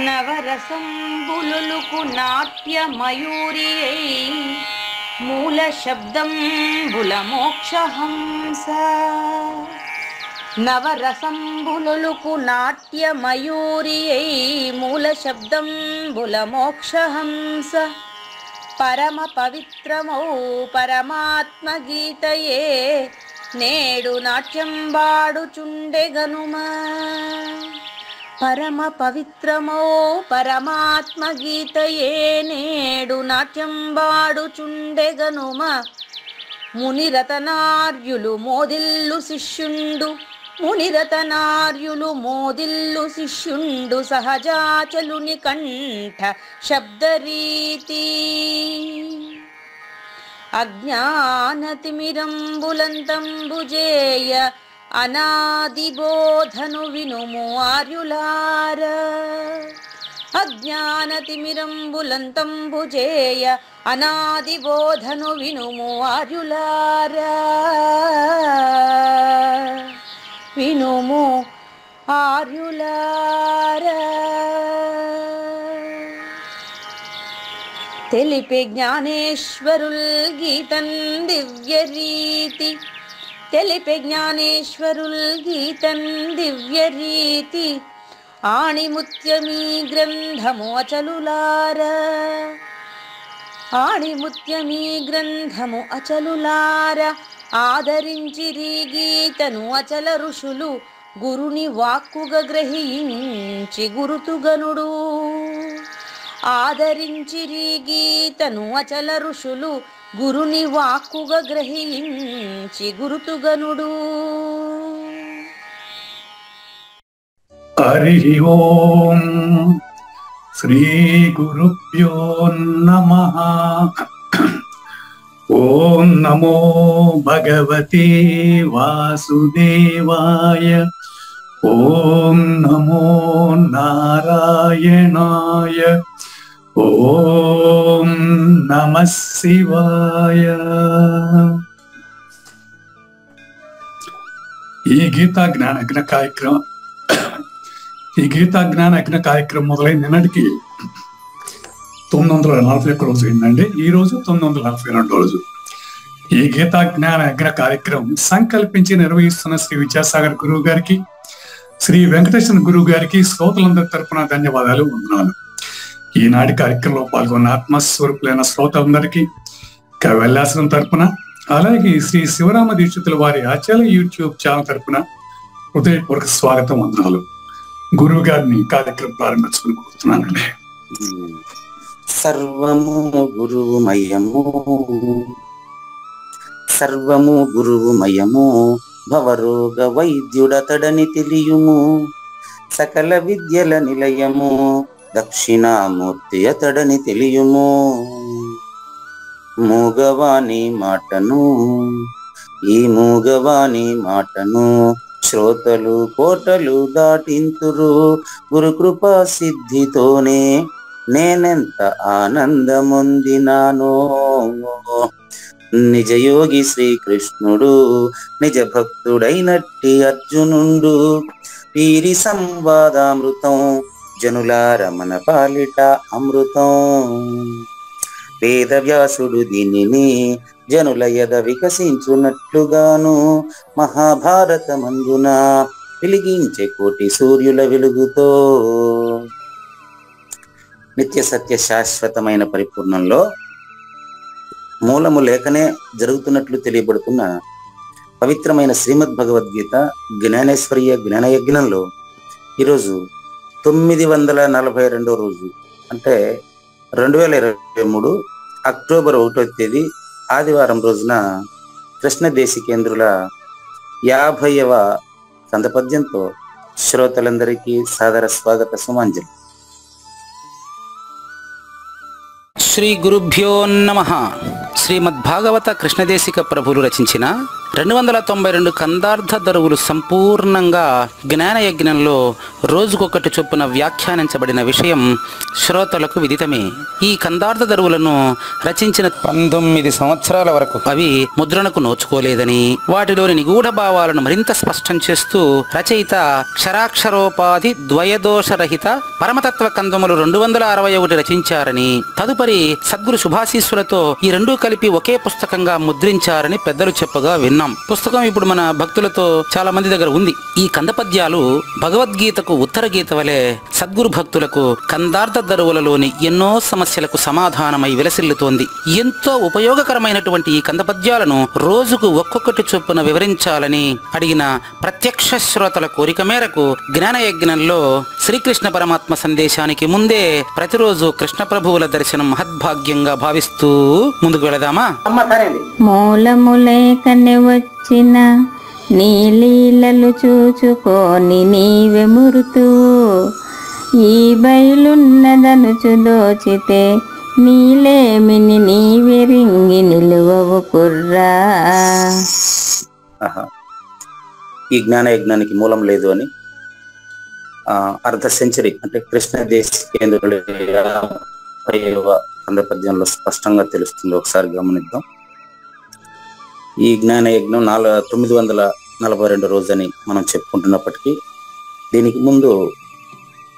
నవరసంబులుకు నాట్య మయూరియై మూల శబ్దంబుల మోక్షహంస. నవరసంబులుకు నాట్య మయూరియై మూల శబ్దంబుల మోక్షహంస. పరమ పవిత్రమౌ పరమాత్మ గీతయే నేడు నాట్యం వాడుచుండెగనుమా. పరమ పవిత్రమో పరమాత్మ గీతయే నేడు నాట్యం వాడుచుండెగనుమ. మునిరతనార్యులు మోదిల్లు శిష్యుండు, మునిరతనార్యులు మోదిల్లు శిష్యుండు సహజాచలుని కంఠ శబ్దరీతి. అజ్ఞానతిమిరంబులంతంబుజేయ అనాది బోధను వినుము ఆర్యులార. అజ్ఞానతిమిరంబులంతంబుజేయ అనాది బోధను వినుము ఆర్యులార. వినుము ఆర్యులార. తెలిపే జ్ఞానేశ్వరుల్ గీతం దివ్య రీతి. తెలిపే జ్ఞానేశ్వరుల్ గీతం దివ్య రీతి. ఆణిముత్యమీ గ్రంథము అచలులార. ఆణిముత్యమీ గ్రంథము అచలులార. ఆదరించిరి గీతను అచల ఋషులు గురుని వాక్కుగా గ్రహించి గురుతుగనుడు. ఆదరించిరి గీతను అచల ఋషులు గురుని వాక్కుగా గ్రహించి గురుతుగనుడు. హరి ఓం శ్రీ గురుభ్యో నమః. ఓం నమో భగవతే వాసుదేవాయ. ఓం నమో నారాయణాయ. ఓం నమః శివాయ. ఈ గీతా జ్ఞాన కార్యక్రమం మొదలైన నిన్నటికి 941 రోజు అయిందండి. ఈ రోజు 942 రోజు. ఈ గీతా జ్ఞాన యజ్ఞ కార్యక్రమం సంకల్పించి నిర్వహిస్తున్న శ్రీ విద్యాసాగర్ గురువు గారికి, శ్రీ వెంకటేశ్వర గురువు గారికి శ్రోతలందరి తరపున ధన్యవాదాలు, వందనాలు. ఈనాటి కార్యక్రమంలో పాల్గొన్న ఆత్మస్వరూపులైన శ్రోతలందరికీ కైవల్యాశ్రమం తరపున, అలాగే శ్రీ శివరామ దీక్షితుల వారి ఆచార్య యూట్యూబ్ ఛానల్ తరపున హృదయపూర్వక స్వాగతం, వందనాలు. గురువు గారిని కార్యక్రమం ప్రారంభించుకుని కోరుతున్నానండి. సర్వము గురువుమయము, సర్వము గురువుమయము. భవరోగ వైద్యుడతడని తెలియుము. సకల విద్యల నిలయము దక్షిణామూర్తి అతడని తెలియుము. మూగవాణి మాటను, ఈ మూగవాణి మాటను శ్రోతలు కోటలు దాటింతురు. గురు కృపా సిద్ధితోనే నేనెంత ఆనందమొందినానో. నిజయోగి శ్రీకృష్ణుడు నిజ భక్తుడైనట్టి అర్జునుండు. వీరి సంవాదామృతం జనులార మన పాలిట అమృతం. వేదవ్యాసుడు దీనిని జనుల యద వికసించున్నట్లుగాను మహాభారతమందున వెలిగించే కోటి సూర్యుల వెలుగుతో. నిత్య సత్య శాశ్వతమైన పరిపూర్ణంలో మూలము లేకనే జరుగుతున్నట్లు తెలియబడుతున్న పవిత్రమైన శ్రీమద్ భగవద్గీత జ్ఞానేశ్వర్య జ్ఞానయజ్ఞంలో ఈరోజు 942వ రోజు, అంటే 2023 అక్టోబర్ 1వ తేదీ ఆదివారం రోజున కృష్ణ దేశికేంద్రుల 50వ కందపద్యంతో శ్రోతలందరికీ సాదర స్వాగత సుమాంజలి. శ్రీ గురుభ్యో నమః. శ్రీమద్భాగవత కృష్ణదేశిక ప్రభులు రచించిన 292 కందార్థ దరువులు సంపూర్ణంగా జ్ఞాన యజ్ఞంలో రోజుకొకటి చొప్పున వ్యాఖ్యానించబడిన విషయం శ్రోతలకు విదితమే. ఈ కందార్థ దరువులను రచించిన 19 సంవత్సరాల వరకు అవి ముద్రణకు నోచుకోలేదని, వాటిలోని నిగూఢ భావాలను మరింత స్పష్టం చేస్తూ రచయిత క్షరాక్షరోపాధి ద్వయదోషరహిత పరమతత్వ కందములు 261 రచించారని, తదుపరి సద్గురు శుభాశీస్సులతో ఈ రెండూ కలిపి ఒకే పుస్తకంగా ముద్రించారని పెద్దలు చెప్పగా విన్నాం. పుస్తకం ఇప్పుడు మన భక్తులతో చాలా మంది దగ్గర ఉంది. ఈ కందపద్యాలు భగవద్గీతకు ఉత్తర గీత వలె సద్గురు భక్తులకు కందార్థ దరువులలోని ఎన్నో సమస్యలకు సమాధానమై విలసిల్లుతోంది. ఎంతో ఉపయోగకరమైనటువంటి ఈ కందపద్యాలను రోజుకు ఒక్కొక్కటి చొప్పున వివరించాలని అడిగిన ప్రత్యక్ష శ్రోతల కోరిక మేరకు జ్ఞానయజ్ఞంలో శ్రీకృష్ణ పరమాత్మ సందేశానికి ముందే ప్రతిరోజు కృష్ణ ప్రభువుల దర్శనం మహద్భాగ్యంగా భావిస్తూ ముందుకు వెళదామా? మూలములేకనే వచ్చిన నీ లీలలు చూచుకొని నీవెమురుతూ ఈ బయలున్నదనుచు దోచితే నీలేమిని నీవెరింగి నిలువవు కుర్రా. ఈ జ్ఞానయజ్ఞానికి మూలం లేదు అని అర్ధ సెంచరీ అంటే కృష్ణ దేశికేంద్రుల పద్యంలో స్పష్టంగా తెలుస్తుంది. ఒకసారి గమనిద్దాం. ఈ జ్ఞానయజ్ఞం 942 రోజని మనం చెప్పుకుంటున్నప్పటికీ దీనికి ముందు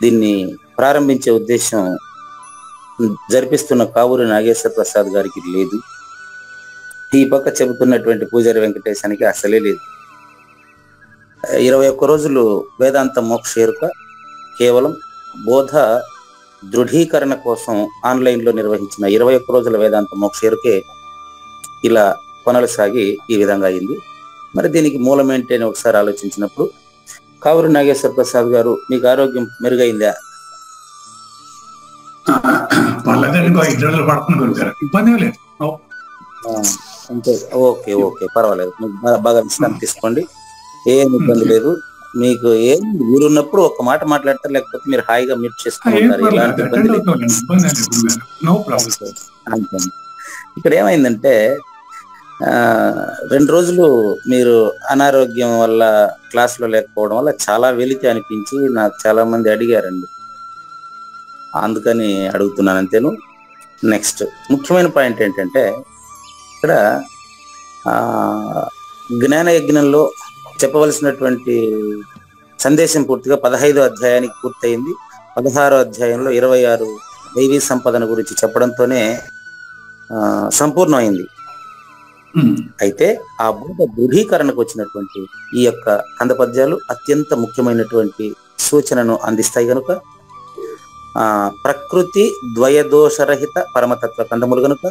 దీన్ని ప్రారంభించే ఉద్దేశం జరిపిస్తున్న కావూరి నాగేశ్వర ప్రసాద్ గారికి లేదు. ఈ పక్క చెబుతున్నటువంటి పూజారి వెంకటేశానికి అసలే లేదు. 21 రోజులు వేదాంత మోక్ష ఎరుక కేవలం బోధ దృఢీకరణ కోసం ఆన్లైన్లో నిర్వహించిన 21 రోజుల వేదాంత మోక్ష ఎరుకే ఇలా కొనసాగి ఈ విధంగా అయింది. మరి దీనికి మూలం ఏంటి అని ఒకసారి ఆలోచించినప్పుడు కావూరి నాగేశ్వర ప్రసాద్ గారు, మీకు ఆరోగ్యం మెరుగైందా? అంటే ఓకే ఓకే పర్వాలేదు, బాగా విశ్రాంతి తీసుకోండి, ఏం ఇబ్బంది లేదు. మీకు ఏం వీలున్నప్పుడు ఒక మాట మాట్లాడతారు, లేకపోతే మీరు హాయిగా మ్యూట్ చేసుకుంటారు. ఇలాంటి ఇబ్బంది అంతే. ఇక్కడ ఏమైందంటే 2 రోజులు మీరు అనారోగ్యం వల్ల క్లాసులో లేకపోవడం వల్ల చాలా వెలితి అనిపించి నాకు చాలా మంది అడిగారండి, అందుకని అడుగుతున్నాను అంతేను. నెక్స్ట్ ముఖ్యమైన పాయింట్ ఏంటంటే ఇక్కడ జ్ఞానయజ్ఞంలో చెప్పవలసినటువంటి సందేశం పూర్తిగా 15వ అధ్యాయానికి పూర్తయింది. 16వ అధ్యాయంలో 26 దైవీ సంపదన గురించి చెప్పడంతోనే సంపూర్ణమైంది. అయితే ఆ బోధ దృఢీకరణకు వచ్చినటువంటి ఈ యొక్క కందపద్యాలు అత్యంత ముఖ్యమైనటువంటి సూచనను అందిస్తాయి కనుక ప్రకృతి ద్వయదోషరహిత పరమతత్వ కందములు కనుక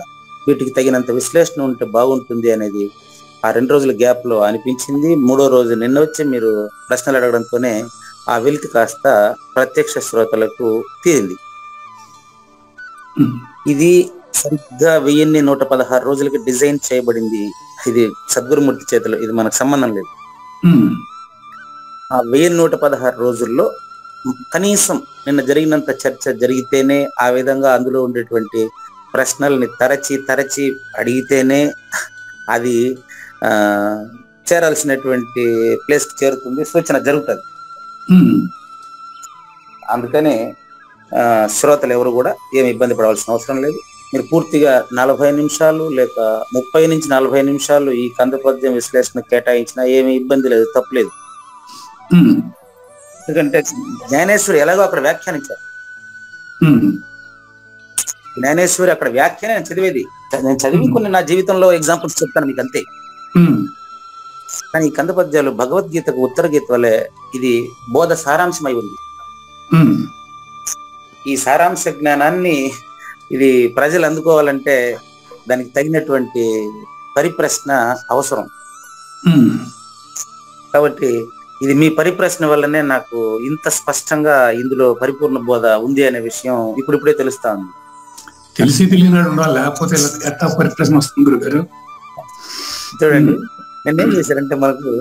వీటికి తగినంత విశ్లేషణ ఉంటే బాగుంటుంది అనేది ఆ 2 రోజుల గ్యాప్ లో అనిపించింది. 3వ రోజు నిన్న వచ్చి మీరు ప్రశ్నలు అడగడంతోనే ఆ వెలితి కాస్త ప్రత్యక్ష శ్రోతలకు తీరింది. ఇది సరిగ్గా 1116 రోజులకి డిజైన్ చేయబడింది. ఇది సద్గురుమూర్తి చేతిలో, ఇది మనకు సంబంధం లేదు. ఆ 1116 రోజుల్లో కనీసం నిన్న జరిగినంత చర్చ జరిగితేనే, ఆ విధంగా అందులో ఉండేటువంటి ప్రశ్నల్ని తరచి అడిగితేనే అది చేరాల్సినటువంటి ప్లేస్కి చేరుతుంది, సూచన జరుగుతుంది. అందుకని శ్రోతలు ఎవరు కూడా ఏమి ఇబ్బంది పడవలసిన అవసరం లేదు. మీరు పూర్తిగా 40 నిమిషాలు లేక 30 నుంచి 40 నిమిషాలు ఈ కందపద్యం విశ్లేషణ కేటాయించినా ఏమి ఇబ్బంది లేదు, తప్పులేదు. ఎందుకంటే జ్ఞానేశ్వరి ఎలాగో అక్కడ వ్యాఖ్యానించారు. జ్ఞానేశ్వరి అక్కడ వ్యాఖ్యానం నేను చదివేది, నేను చదివి కొన్ని నా జీవితంలో ఎగ్జాంపుల్స్ చెప్తాను మీకు అంతే. కానీ ఈ కందపద్యాలు భగవద్గీతకు ఉత్తర గీత వలె ఇది బోధ సారాంశమై ఉంది. ఈ సారాంశ జ్ఞానాన్ని ఇది ప్రజలు అందుకోవాలంటే దానికి తగినటువంటి పరిప్రశ్న అవసరం. కాబట్టి ఇది మీ పరిప్రశ్న వల్లనే నాకు ఇంత స్పష్టంగా ఇందులో పరిపూర్ణ బోధ ఉంది అనే విషయం ఇప్పుడిప్పుడే తెలుస్తా ఉంది. తెలిసి తెలియనాడు లేకపోతే పరిప్రశ్న వస్తుంది గురుగారు. చూడండి, నేనేం చేశారంటే మనకు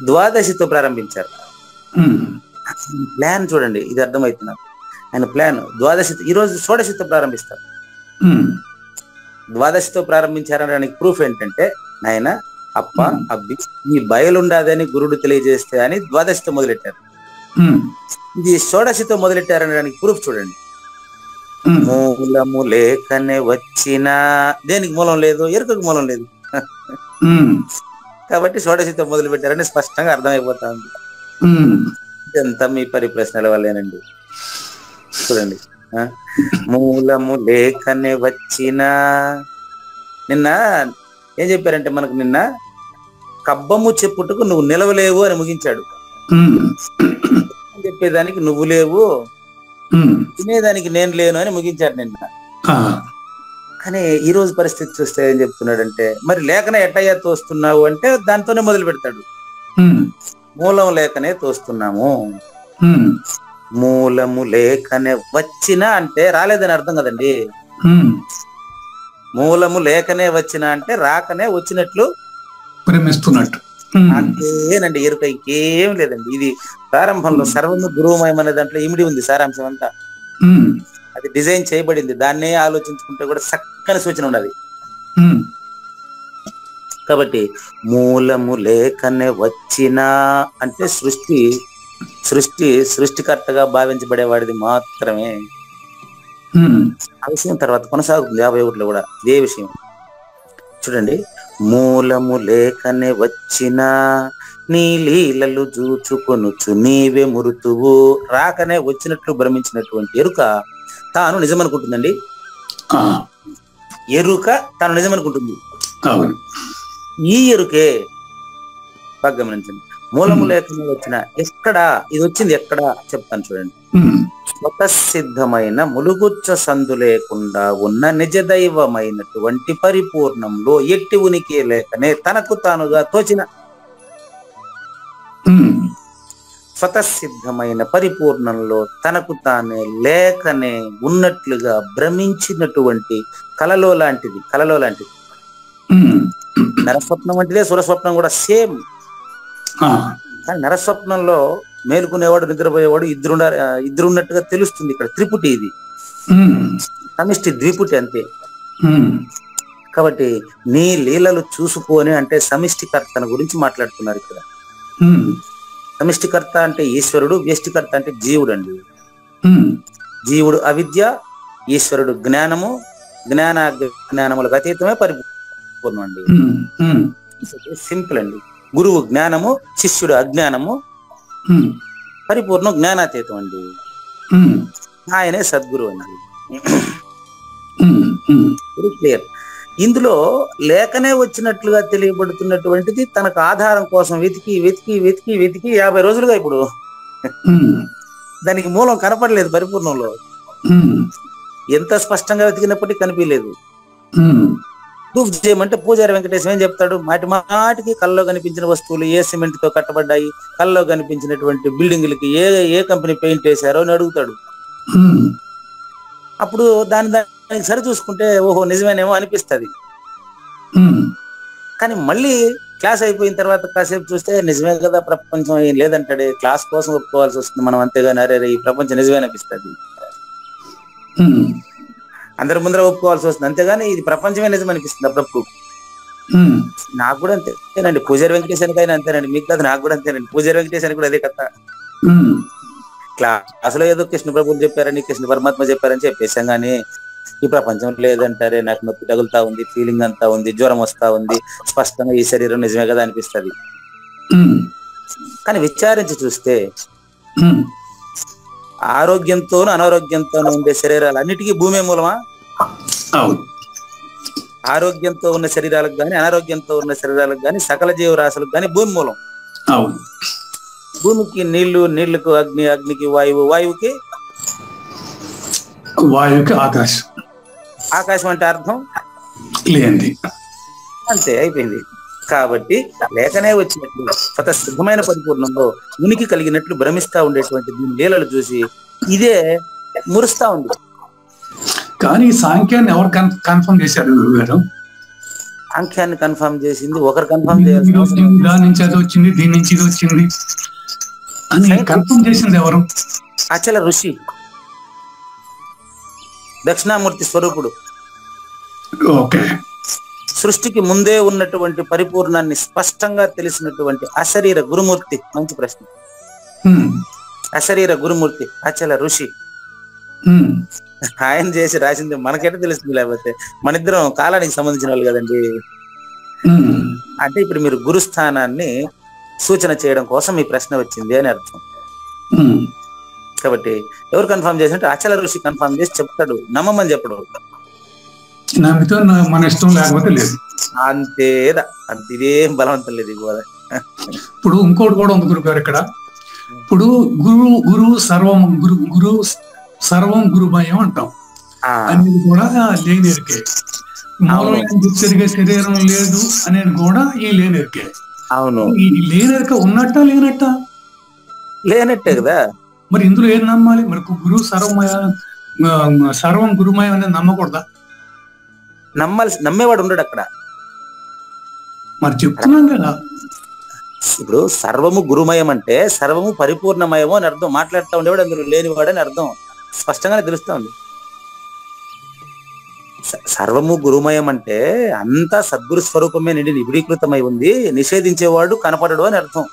ద్వాదశితో ప్రారంభించారు. ప్లాన్ చూడండి, ఇది అర్థమవుతుంది నాకు. ఆయన ప్లాన్ ద్వాదశి, ఈరోజు షోడశితో ప్రారంభిస్తారు. ద్వాదశితో ప్రారంభించారనడానికి ప్రూఫ్ ఏంటంటే ఆయన అప్ప అబ్బి ఈ బయలుండాదని గురుడు తెలియజేస్తే అని ద్వాదశితో మొదలెట్టారు. ఇది షోడశితో మొదలెట్టారనడానికి ప్రూఫ్ చూడండి. మూలము లేకనే వచ్చిన, దేనికి మూలం లేదు? ఎరుకకు మూలం లేదు. కాబట్టి షోడశితో మొదలు పెట్టారని స్పష్టంగా అర్థమైపోతా ఉంది. ఇదంతా మీ పరిప్రశ్నల వల్లేనండి. చూడండి, మూలము లేకనే వచ్చిన. నిన్న ఏం చెప్పారంటే మనకు, నిన్న కబ్బము చెప్పుటకు నువ్వు నిలవలేవు అని ముగించాడు. చెప్పేదానికి నువ్వు లేవు, తినేదానికి నేను లేను అని ముగించాడు నిన్న. కానీ ఈ రోజు పరిస్థితి చూస్తే ఏం చెప్తున్నాడంటే, మరి లేకనే ఎట్టయ్యా తోస్తున్నావు అంటే దాంతోనే మొదలు పెడతాడు. మూలం లేకనే తోస్తున్నాము. మూలము లేకనే వచ్చిన అంటే రాలేదని అర్థం కదండి. మూలము లేకనే వచ్చిన అంటే రాకనే వచ్చినట్లు ప్రేమిస్తున్నట్టు. అంతేనండి, ఎరుక ఇంకేం లేదండి. ఇది ప్రారంభంలో సర్వము గురువుమయం అనే దాంట్లో ఇమిడి ఉంది సారాంశం అంతా. అది డిజైన్ చేయబడింది, దాన్నే ఆలోచించుకుంటే కూడా చక్కని సూచన ఉన్నది. కాబట్టి మూలము లేకనే వచ్చిన అంటే సృష్టికర్తగా భావించబడేవాడిది మాత్రమే. ఆ విషయం తర్వాత కొనసాగుతుంది 51లో కూడా ఇదే విషయం. చూడండి, మూలము లేకనే వచ్చిన నీ లీలలు చూచుకొనుచు నీవే మురుతువు. రాకనే వచ్చినట్లు భ్రమించినటువంటి ఎరుక తాను నిజమనుకుంటుందండి. ఎరుక తాను నిజమనుకుంటుంది. ఈ ఎరుకే బాగా గమనించండి. మూలము లేకనే వచ్చిన ఎక్కడా, ఇది వచ్చింది ఎక్కడా చెప్తాను చూడండి. స్వతసిద్ధమైన ములుగుచ్చ సందు లేకుండా ఉన్న నిజదైవమైనటువంటి పరిపూర్ణంలో ఎట్టి ఉనికి లేకనే తనకు తానుగా తోచిన, స్వతసిద్ధమైన పరిపూర్ణంలో తనకు తానే లేకనే ఉన్నట్లుగా భ్రమించినటువంటి కలలో లాంటిది. నరస్వప్నం వంటిదే సురస్వప్నం కూడా సేమ్. కానీ నరస్వప్నంలో మేలుకునేవాడు నిద్రపోయేవాడు ఇద్దరున్నట్టుగా తెలుస్తుంది. ఇక్కడ త్రిపుటి, ఇది సమిష్టి ద్విపుటి అంతే. కాబట్టి నీ లీలలు చూసుకొని అంటే సమిష్టికర్తన గురించి మాట్లాడుతున్నారు ఇక్కడ. సమిష్టికర్త అంటే ఈశ్వరుడు, వ్యష్టికర్త అంటే జీవుడు అండి. జీవుడు అవిద్య, ఈశ్వరుడు జ్ఞానము. జ్ఞానములకు అతీతమే పరిపూర్ణం అండి. సింపుల్ అండి. గురువు జ్ఞానము, శిష్యుడు అజ్ఞానము, పరిపూర్ణం జ్ఞానాతీతం అండి. ఆయనే సద్గురువు అండి. Very clear. ఇందులో లేకనే వచ్చినట్లుగా తెలియబడుతున్నటువంటిది తనకు ఆధారం కోసం వెతికి 50 రోజులుగా ఇప్పుడు దానికి మూలం కనపడలేదు. పరిపూర్ణంలో ఎంత స్పష్టంగా వెతికినప్పటికీ కనిపించలేదు. ప్రూఫ్ చేయమంటే పూజారి వెంకటేశ్వర ఏం చెప్తాడు? మాటికి కళ్ళలో కనిపించిన వస్తువులు ఏ సిమెంట్ తో కట్టబడ్డాయి, కళ్ళలో కనిపించినటువంటి బిల్డింగ్లకి ఏ కంపెనీ పెయింట్ వేశారో అని అడుగుతాడు. అప్పుడు దానికి సరి చూసుకుంటే ఓహో నిజమేనేమో అనిపిస్తుంది. కానీ మళ్ళీ క్లాస్ అయిపోయిన తర్వాత కాసేపు చూస్తే నిజమే కదా ప్రపంచం, ఏం లేదంటాడే. క్లాస్ కోసం ఒప్పుకోవాల్సి వస్తుంది మనం, అంతేగాని అరే ఈ ప్రపంచం నిజమే అనిపిస్తుంది. అందరి ముందర ఒప్పుకోవాల్సి వస్తుంది, అంతేగాని ఇది ప్రపంచమే నిజం అనిపిస్తుంది అప్పుడప్పుడు. నాకు కూడా అంతేనండి. పూజారి వెంకటేశ్వరకైనా అంతేనండి, మీకు కాదు నాకు కూడా అంతేనండి. పూజారి వెంకటేశ్వర కూడా అదే కథ. క్లాసులో ఏదో కృష్ణ ప్రభువులు చెప్పారని, కృష్ణ పరమాత్మ చెప్పారని చెప్పేసాం, కానీ ఈ ప్రపంచం లేదంటారే, నాకు నొప్పి తగులుతా ఉంది, ఫీలింగ్ అంతా ఉంది, జ్వరం వస్తా ఉంది, స్పష్టంగా ఈ శరీరం నిజమే కదా అనిపిస్తుంది. కానీ విచారించి చూస్తే ఆరోగ్యంతోనూ అనారోగ్యంతోనూ ఉండే శరీరాలు అన్నిటికీ భూమే మూలమా? ఆరోగ్యంతో ఉన్న శరీరాలకు కానీ అనారోగ్యంతో ఉన్న శరీరాలకు కానీ సకల జీవరాశులకు కానీ భూమి మూలం. భూమికి నీళ్లు, నీళ్లకు అగ్ని, అగ్నికి వాయువు, వాయువుకి ఆకాశం. ఆకాశం అంటే అర్థం లేండి, అంతే అయిపోయింది. కాబట్టి లేకనే వచ్చినట్లు స్వతసిద్ధమైన పరిపూర్ణంలో ఉనికి కలిగినట్లు భ్రమిస్తా ఉండేటువంటి దీని లీలలు చూసి ఇదే మురుస్తా ఉంది. కానీ సాంఖ్యాన్ని ఎవరు కన్ఫర్మ్ చేశారు గురువు గారు? సాంఖ్యాన్ని కన్ఫర్మ్ చేసింది ఒకరు కన్ఫర్మ్ చేయాలి. దాని నుంచి అది వచ్చింది, దీని నుంచి ఇది వచ్చింది అని కన్ఫర్మ్ చేసింది ఎవరు? అచల ఋషి, దక్షిణామూర్తి స్వరూపుడు. ఓకే. సృష్టికి ముందే ఉన్నటువంటి పరిపూర్ణాన్ని స్పష్టంగా తెలిసినటువంటి అశరీర గురుమూర్తి. మంచి ప్రశ్న. అశరీర గురుమూర్తి అచల ఋషి ఆయన చేసి రాసింది మనకెట్లా తెలుస్తుంది? లేకపోతే మన ఇద్దరం కాలానికి సంబంధించిన వాళ్ళు కదండి. అంటే ఇప్పుడు మీరు గురుస్థానాన్ని సూచన చేయడం కోసం ఈ ప్రశ్న వచ్చింది అని అర్థం. కాబట్టి ఎవరు కన్ఫర్మ్ చేసినట్టు అచల ఋషి కన్ఫర్మ్ చేసి చెప్తాడు, నమ్మమని చెప్పడు. మన ఇష్టం లేకపోతే లేదు, అంతేదా, అంత ఇదేం బలవంతం లేదు. ఇప్పుడు ఇంకోటి కూడా ఉంది గురుగారు ఇక్కడ. ఇప్పుడు గురువు సర్వం గురుమయం అంటాం అనేది కూడా లేనిరికే. మూలం తిరిగే శరీరం లేదు అనేది కూడా ఈ లేనిరికే. అవును, ఈ లేనిరిక ఉన్నట్టా లేనట్టా? లేనట్టే కదా. మరి ఇందులో ఏం నమ్మాలి? మరి గురువు సర్వం గురుమయం అనేది నమ్మకూడదా? నమ్మేవాడు ఉండడు అక్కడ. మరి చెప్తున్నాం కదా, ఇప్పుడు సర్వము గురుమయం అంటే సర్వము పరిపూర్ణమయము అని అర్థం. మాట్లాడుతూ ఉండేవాడు అందులో లేనివాడు అని అర్థం స్పష్టంగానే తెలుస్తా ఉంది. సర్వము గురుమయం అంటే అంతా సద్గురు స్వరూపమే నిండి నిబిడీకృతమై ఉంది, నిషేధించేవాడు కనపడడు అని అర్థం.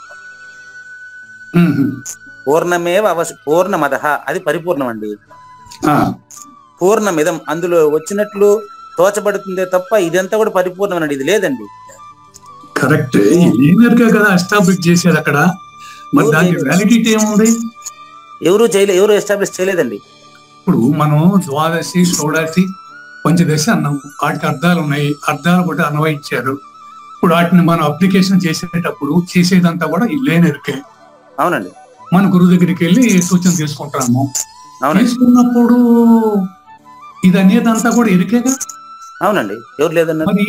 పూర్ణమేవ పూర్ణమదః అది పరిపూర్ణం అండి. పూర్ణమిదం అందులో వచ్చినట్లు తోచబడుతుందే తప్ప ఇదంతా కూడా పరిపూర్ణం అండి, ఇది లేదండి. కరెక్ట్, కదా ఎస్టాబ్లిష్ చేసేది అక్కడ. మరి దానికి వ్యాలిడిటీ ఏముంది? ఎవరు ఎస్టాబ్లిష్ చేయలేదండి. ఇప్పుడు మనం ద్వాదశి, షోడశి, పంచదశి అన్నాం, వాటికి అర్థాలు ఉన్నాయి, అర్థాలు కూడా అన్వయించారు. ఇప్పుడు వాటిని మనం అప్లికేషన్ చేసేటప్పుడు చేసేదంతా కూడా లేనిరికే. అవునండి, మన గురువు దగ్గరికి వెళ్ళి సూచన తీసుకుంటాము. తీసుకున్నప్పుడు ఇది అనేదంతా కూడా ఎరికేగా. అవునండి, ఎవరు లేదన్నారు. మరి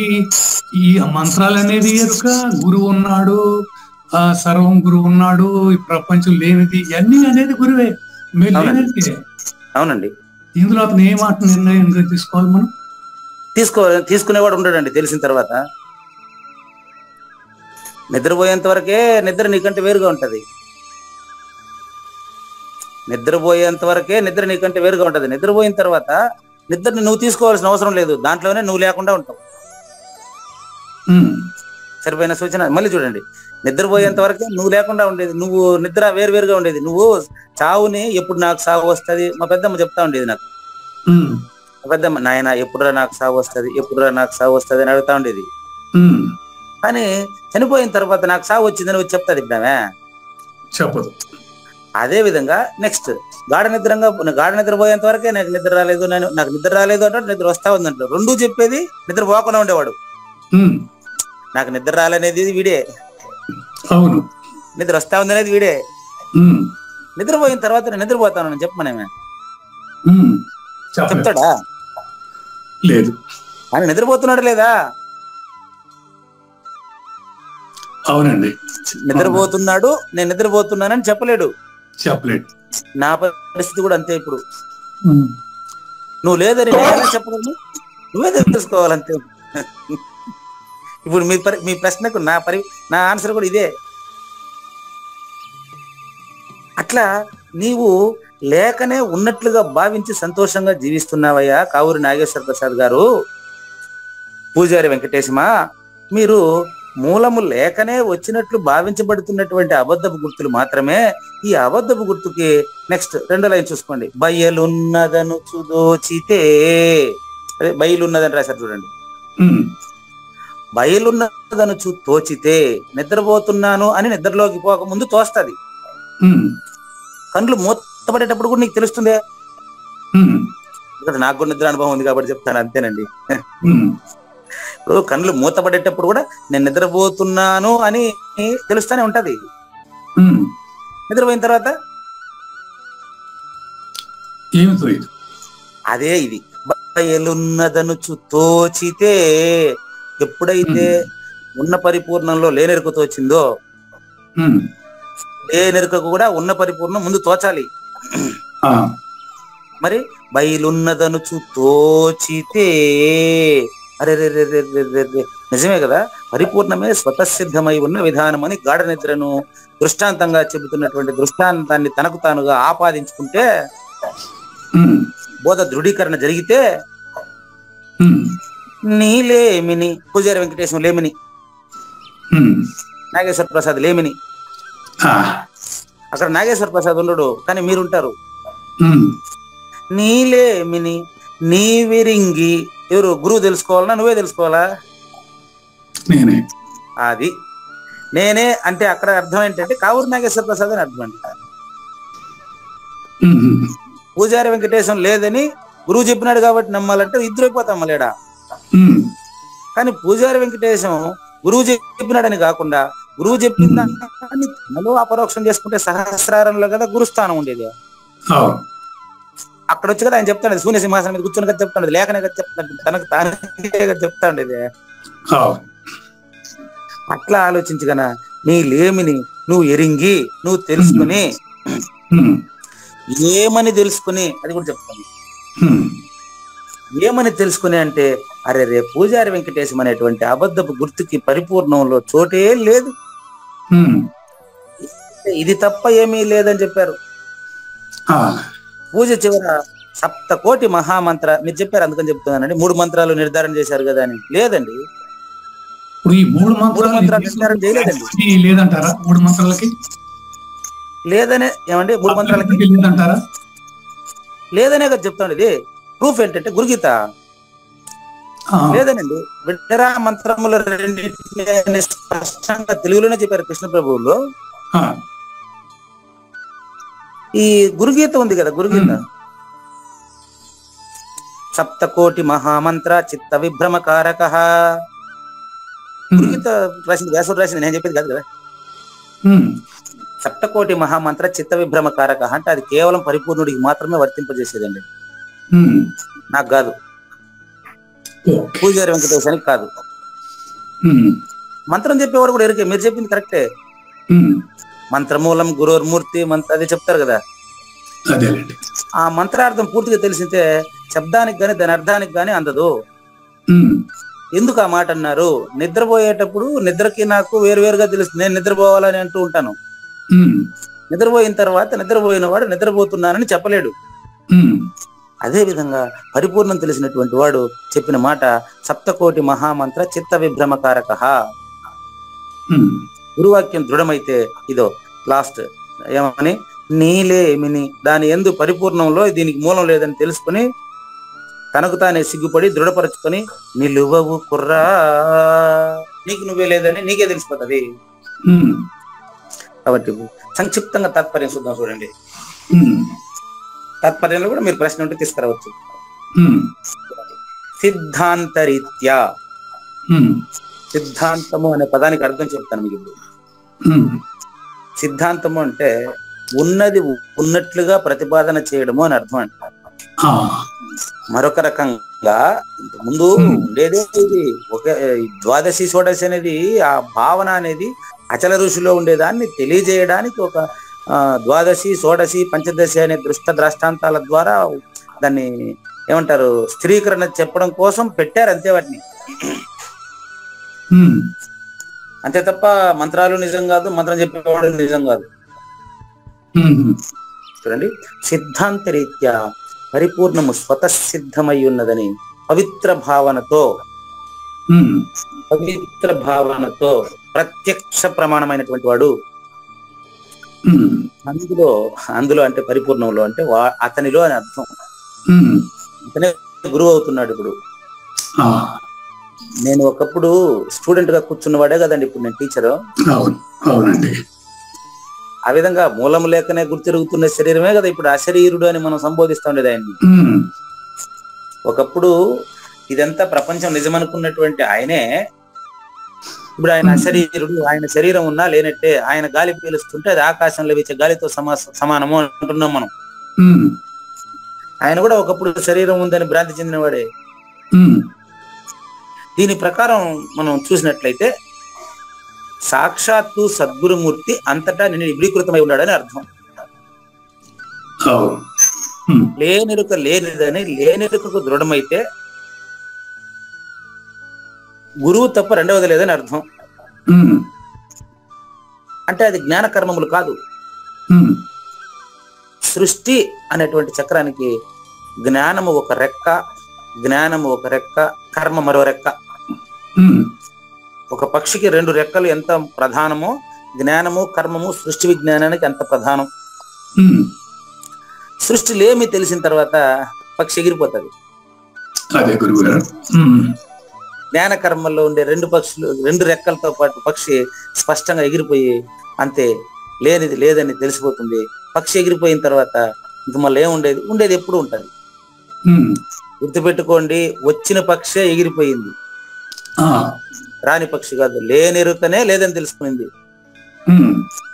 ఈ మంత్రాలు అనేది ఎరుక, గురువు ఉన్నాడు, సర్వం గురువు ఉన్నాడు, ఈ ప్రపంచం లేనిది ఇవన్నీ అనేది గురువే. అవునండి, ఇందులో అతను ఏ మాట నిర్ణయం తీసుకోవాలి? మనం తీసుకునేవాడు ఉండడండి. తెలిసిన తర్వాత నిద్రపోయేంత వరకే నిద్ర నీకంటే వేరుగా ఉంటది. నిద్రపోయేంత వరకే నిద్ర నీకంటే వేరుగా ఉంటది. నిద్రపోయిన తర్వాత నిద్రని నువ్వు తీసుకోవాల్సిన అవసరం లేదు, దాంట్లోనే నువ్వు లేకుండా ఉంటావు. సరిపోయిన సూచన. మళ్ళీ చూడండి, నిద్రపోయేంత వరకే నువ్వు లేకుండా ఉండేది, నువ్వు నిద్ర వేరువేరుగా ఉండేది. నువ్వు చావుని ఎప్పుడు నాకు సాగు వస్తుంది, మా పెద్దమ్మ చెప్తా ఉండేది నాకు. మా పెద్దమ్మ, నాయన ఎప్పుడురా నాకు సాగు వస్తుంది, ఎప్పుడురా నాకు సాగు వస్తుంది అని అడుగుతా ఉండేది. కానీ చనిపోయిన తర్వాత నాకు సాగు వచ్చిందని వచ్చి చెప్తాది ఇప్పుడు ఆమె చెప్పదు. అదే విధంగా నెక్స్ట్ గాఢ నిద్రపోయేంత వరకే నాకు నిద్ర రాలేదు, నాకు నిద్ర రాలేదు అంటే నిద్ర వస్తా ఉందంట. రెండూ చెప్పేది నిద్ర పోకుండా ఉండేవాడు. నాకు నిద్ర రాలనేది వీడే, అవును, నిద్ర వస్తా ఉంది అనేది వీడే. నిద్రపోయిన తర్వాత నేను నిద్రపోతాను చెప్పమనేమే చెప్తాడా? లేదు. ఆయన నిద్రపోతున్నాడు లేదా? అవునండి, నిద్రపోతున్నాడు. నేను నిద్రపోతున్నానని చెప్పలేడు. నా పరిస్థితి కూడా అంతే. ఇప్పుడు నువ్వు లేదని నేను ఎలా చెప్పగలను? నువ్వే తెలుసుకోవాలంతే. ఇప్పుడు మీ ప్రశ్నకు నా ఆన్సర్ కూడా ఇదే. అట్లా నీవు లేకనే ఉన్నట్లుగా భావించి సంతోషంగా జీవిస్తున్నావయ్యా కావూరి నాగేశ్వర ప్రసాద్ గారు, పూజారి వెంకటేశమా. మీరు మూలము లేకనే వచ్చినట్లు భావించబడుతున్నటువంటి అబద్ధపు గుర్తులు మాత్రమే. ఈ అబద్ధపు గుర్తుకి నెక్స్ట్ రెండో లైన్ చూసుకోండి. బయలున్నదను చుదోచితే, అదే బయలున్నదని రాశారు చూడండి. బయలున్నదను తోచితే, నిద్రపోతున్నాను అని నిద్రలోకి పోక ముందు తోస్తది. కళ్ళు మూతపడేటప్పుడు కూడా నీకు తెలుస్తుందే. నాకు కూడా నిద్ర అనుభవం ఉంది కాబట్టి చెప్తాను, అంతేనండి. ఇప్పుడు కళ్ళు మూతపడేటప్పుడు కూడా నేను నిద్రపోతున్నాను అని తెలుస్తూనే ఉంటది. నిద్రపోయిన తర్వాత అదే ఇది బయలున్నదను తోచితే. ఎప్పుడైతే ఉన్న పరిపూర్ణంలో లేనెరుక తోచిందో, లేనెరుకకు కూడా ఉన్న పరిపూర్ణం ముందు తోచాలి. మరి బయలున్నదను తోచితే, అరే నిజమే కదా, పరిపూర్ణమే స్వతసిద్ధమై ఉన్న విధానం అని గాఢ నిద్రను దృష్టాంతంగా చెబుతున్నటువంటి దృష్టాంతాన్ని తనకు తానుగా ఆపాదించుకుంటే, బోధ దృఢీకరణ జరిగితే నీలేమిని పూజారి వెంకటేశం లేమిని, నాగేశ్వర ప్రసాద్ లేమిని. అక్కడ నాగేశ్వర ప్రసాద్ ఉండడు, కానీ మీరుంటారు. నీలేమిని నీ విరింగి. ఎవరు గురువు తెలుసుకోవాలన్నా నువ్వే తెలుసుకోవాలా? నేనే. అది నేనే అంటే అక్కడ అర్థం ఏంటంటే కావూరు నాగేశ్వర ప్రసాద్ అని అర్థం అంట. పూజారి వెంకటేశం లేదని గురువు చెప్పినాడు కాబట్టి నమ్మాలంటే ఇద్దరు అయిపోతాం మళ్ళీడా. కానీ పూజారి వెంకటేశం గురువు చెప్పినాడని కాకుండా గురువు చెప్పిన తనలో అపరోక్షం చేసుకుంటే సహస్రారంలో కదా గురుస్థానం ఉండేది. అక్కడ వచ్చి కదా ఆయన చెప్తాడు, శూన్య సింహాసనం మీద కూర్చొని కదా చెప్తాడు, లేఖనే కదా చెప్తాడు, తనకు తానే కదా చెప్తా ఉండేది. అట్లా ఆలోచించగన నీ లేమిని నువ్వు ఎరింగి, నువ్వు తెలుసుకుని, ఏమని తెలుసుకుని అది కూడా చెప్తాను. ఏమని తెలుసుకుని అంటే అరే రే పూజారి వెంకటేశం అనేటువంటి అబద్ధపు గుర్తుకి పరిపూర్ణంలో చోటే లేదు, ఇది తప్ప ఏమీ లేదని చెప్పారు. పూజ చివర 7,000,000 మహామంత్ర మీరు చెప్పారు, అందుకని చెప్తున్నానండి. 3 మంత్రాలు నిర్ధారణ చేశారు కదా అని. లేదండి, ఈ 3 మంత్రాలు నిర్ధారణ చేయలేదండి. లేదంటారా? 3 మంత్రాలకి లేదనే ఏమండి? 3 మంత్రాలకి లేదంటారా? లేదనే కదా చెప్తాను. ఇది ప్రూఫ్ ఏంటంటే గురుగీత లేదనండి. విడరా మంత్రములు రెండింటిని స్పష్టంగా తెలుగులోనే చెప్పారు కృష్ణ ప్రభువులు. ఈ గురుగీత ఉంది కదా, గురుగీత 7,000,000 మహామంత్ర చిత్త విభ్రమకారక. గురుగీత రాసింది వ్యాసుడు రాసింది, నేను చెప్పేది కాదు కదా. 7,000,000 మహామంత్ర చిత్త విభ్రమకారక అంటే అది కేవలం పరిపూర్ణుడికి మాత్రమే వర్తింపజేసేదండి, నాకు కాదు, పూజారి వెంకటేశానికి కాదు. మంత్రం చెప్పేవాడు కూడా ఎరికే, మీరు చెప్పింది కరెక్టే. మంత్రమూలం గురోర్మూర్తి అదే చెప్తారు కదా. ఆ మంత్రార్థం పూర్తిగా తెలిసిందే శబ్దానికి గాని దాని అర్థానికి గాని అందదు. ఎందుకు ఆ మాట అన్నారు? నిద్రపోయేటప్పుడు నిద్రకి నాకు వేరువేరుగా తెలుస్తుంది. నేను నిద్రపోవాలని అంటూ ఉంటాను, నిద్రపోయిన తర్వాత నిద్రపోయిన వాడు నిద్రపోతున్నానని చెప్పలేడు. అదే విధంగా పరిపూర్ణం తెలిసినటువంటి వాడు చెప్పిన మాట 7,000,000 మహామంత్ర చిత్త విభ్రమకారక. గురువాక్యం దృఢమైతే ఇదో లాస్ట్ ఏమని నీలేమిని దాని ఎందు పరిపూర్ణంలో దీనికి మూలం లేదని తెలుసుకుని తనకు తానే సిగ్గుపడి దృఢపరచుకొని నిలువవు కుర్రా, నీకు నువ్వే లేదని నీకే తెలిసిపోతుంది. కాబట్టి సంక్షిప్తంగా తాత్పర్యం చూద్దాం, చూడండి. తాత్పర్యంలో కూడా మీరు ప్రశ్న ఉంటే తీసుకురావచ్చు. సిద్ధాంతరీత్యా, సిద్ధాంతము అనే పదానికి అర్థం చెప్తాను మీకు ఇప్పుడు. సిద్ధాంతము అంటే ఉన్నది ఉన్నట్లుగా ప్రతిపాదన చేయడము అని అర్థం అంటారు. మరొక రకంగా ముందు ఉండేదే ఇది ఒక ద్వాదశి షోడశి అనేది, ఆ భావన అనేది అచల ఋషిలో ఉండేదాన్ని తెలియజేయడానికి ఒక ద్వాదశి షోడశి పంచదశి అనే దృష్టాంతాల ద్వారా దాన్ని ఏమంటారు స్థిరీకరణ చెప్పడం కోసం పెట్టారు, అంతే వాటిని. అంతే తప్ప మంత్రాలు నిజం కాదు, మంత్రం చెప్పేవాడు నిజం కాదు. చూడండి, సిద్ధాంత రీత్యా పరిపూర్ణము స్వతసిద్ధమై ఉన్నదని పవిత్ర భావనతో ప్రత్యక్ష ప్రమాణమైనటువంటి వాడు. అందులో అంటే పరిపూర్ణంలో అంటే అతనిలో అని అర్థం. అతనే గురువు అవుతున్నాడు. ఇప్పుడు నేను ఒకప్పుడు స్టూడెంట్ గా కూర్చున్నవాడే కదండి, ఇప్పుడు నేను టీచరు. ఆ విధంగా మూలము లేకనే గుర్తిరుగుతున్న శరీరమే కదా ఇప్పుడు అశరీరుడు అని మనం సంబోధిస్తూ ఉండేది ఆయన్ని. ఒకప్పుడు ఇదంతా ప్రపంచం నిజమనుకున్నటువంటి ఆయనే ఇప్పుడు ఆయన అశరీరుడు. ఆయన శరీరం ఉన్నా లేనట్టే, ఆయన గాలి పీలుస్తుంటే అది ఆకాశంలో వీచే గాలితో సమానము అంటున్నాం మనం. ఆయన కూడా ఒకప్పుడు శరీరం ఉందని భ్రాంతి చెందినవాడే. దీని ప్రకారం మనం చూసినట్లయితే సాక్షాత్తు సద్గురుమూర్తి అంతటా నేను విభీకృతమై ఉన్నాడని అర్థం. లేనిరుక లేనిదని లేనిరుకకు దృఢమైతే గురువు తప్ప రెండవది లేదని అర్థం. అంటే అది జ్ఞాన కర్మములు కాదు. సృష్టి అనేటువంటి చక్రానికి జ్ఞానము ఒక రెక్క, కర్మ మరో రెక్క. ఉమ్, ఒక పక్షికి 2 రెక్కలు ఎంత ప్రధానమో జ్ఞానము కర్మము సృష్టి విజ్ఞానానికి ఎంత ప్రధానం. ఉమ్, సృష్టి లేమి తెలిసిన తర్వాత పక్షి ఎగిరిపోతుంది. అదే గురువు గారు. ఉమ్, జ్ఞాన కర్మల్లో ఉండే 2 పక్షులు 2 రెక్కలతో పాటు పక్షి స్పష్టంగా ఎగిరిపోయి అంతే లేనిది లేదని తెలిసిపోతుంది. పక్షి ఎగిరిపోయిన తర్వాత ఇంక మళ్ళీ ఉండేది ఎప్పుడు ఉంటుంది. ఉమ్, గుర్తుపెట్టుకోండి, వచ్చిన పక్షే ఎగిరిపోయింది, ఆ, రాని పక్షి కాదు. లేనిరుతనే లేదని తెలుసుకునింది. ఉమ్,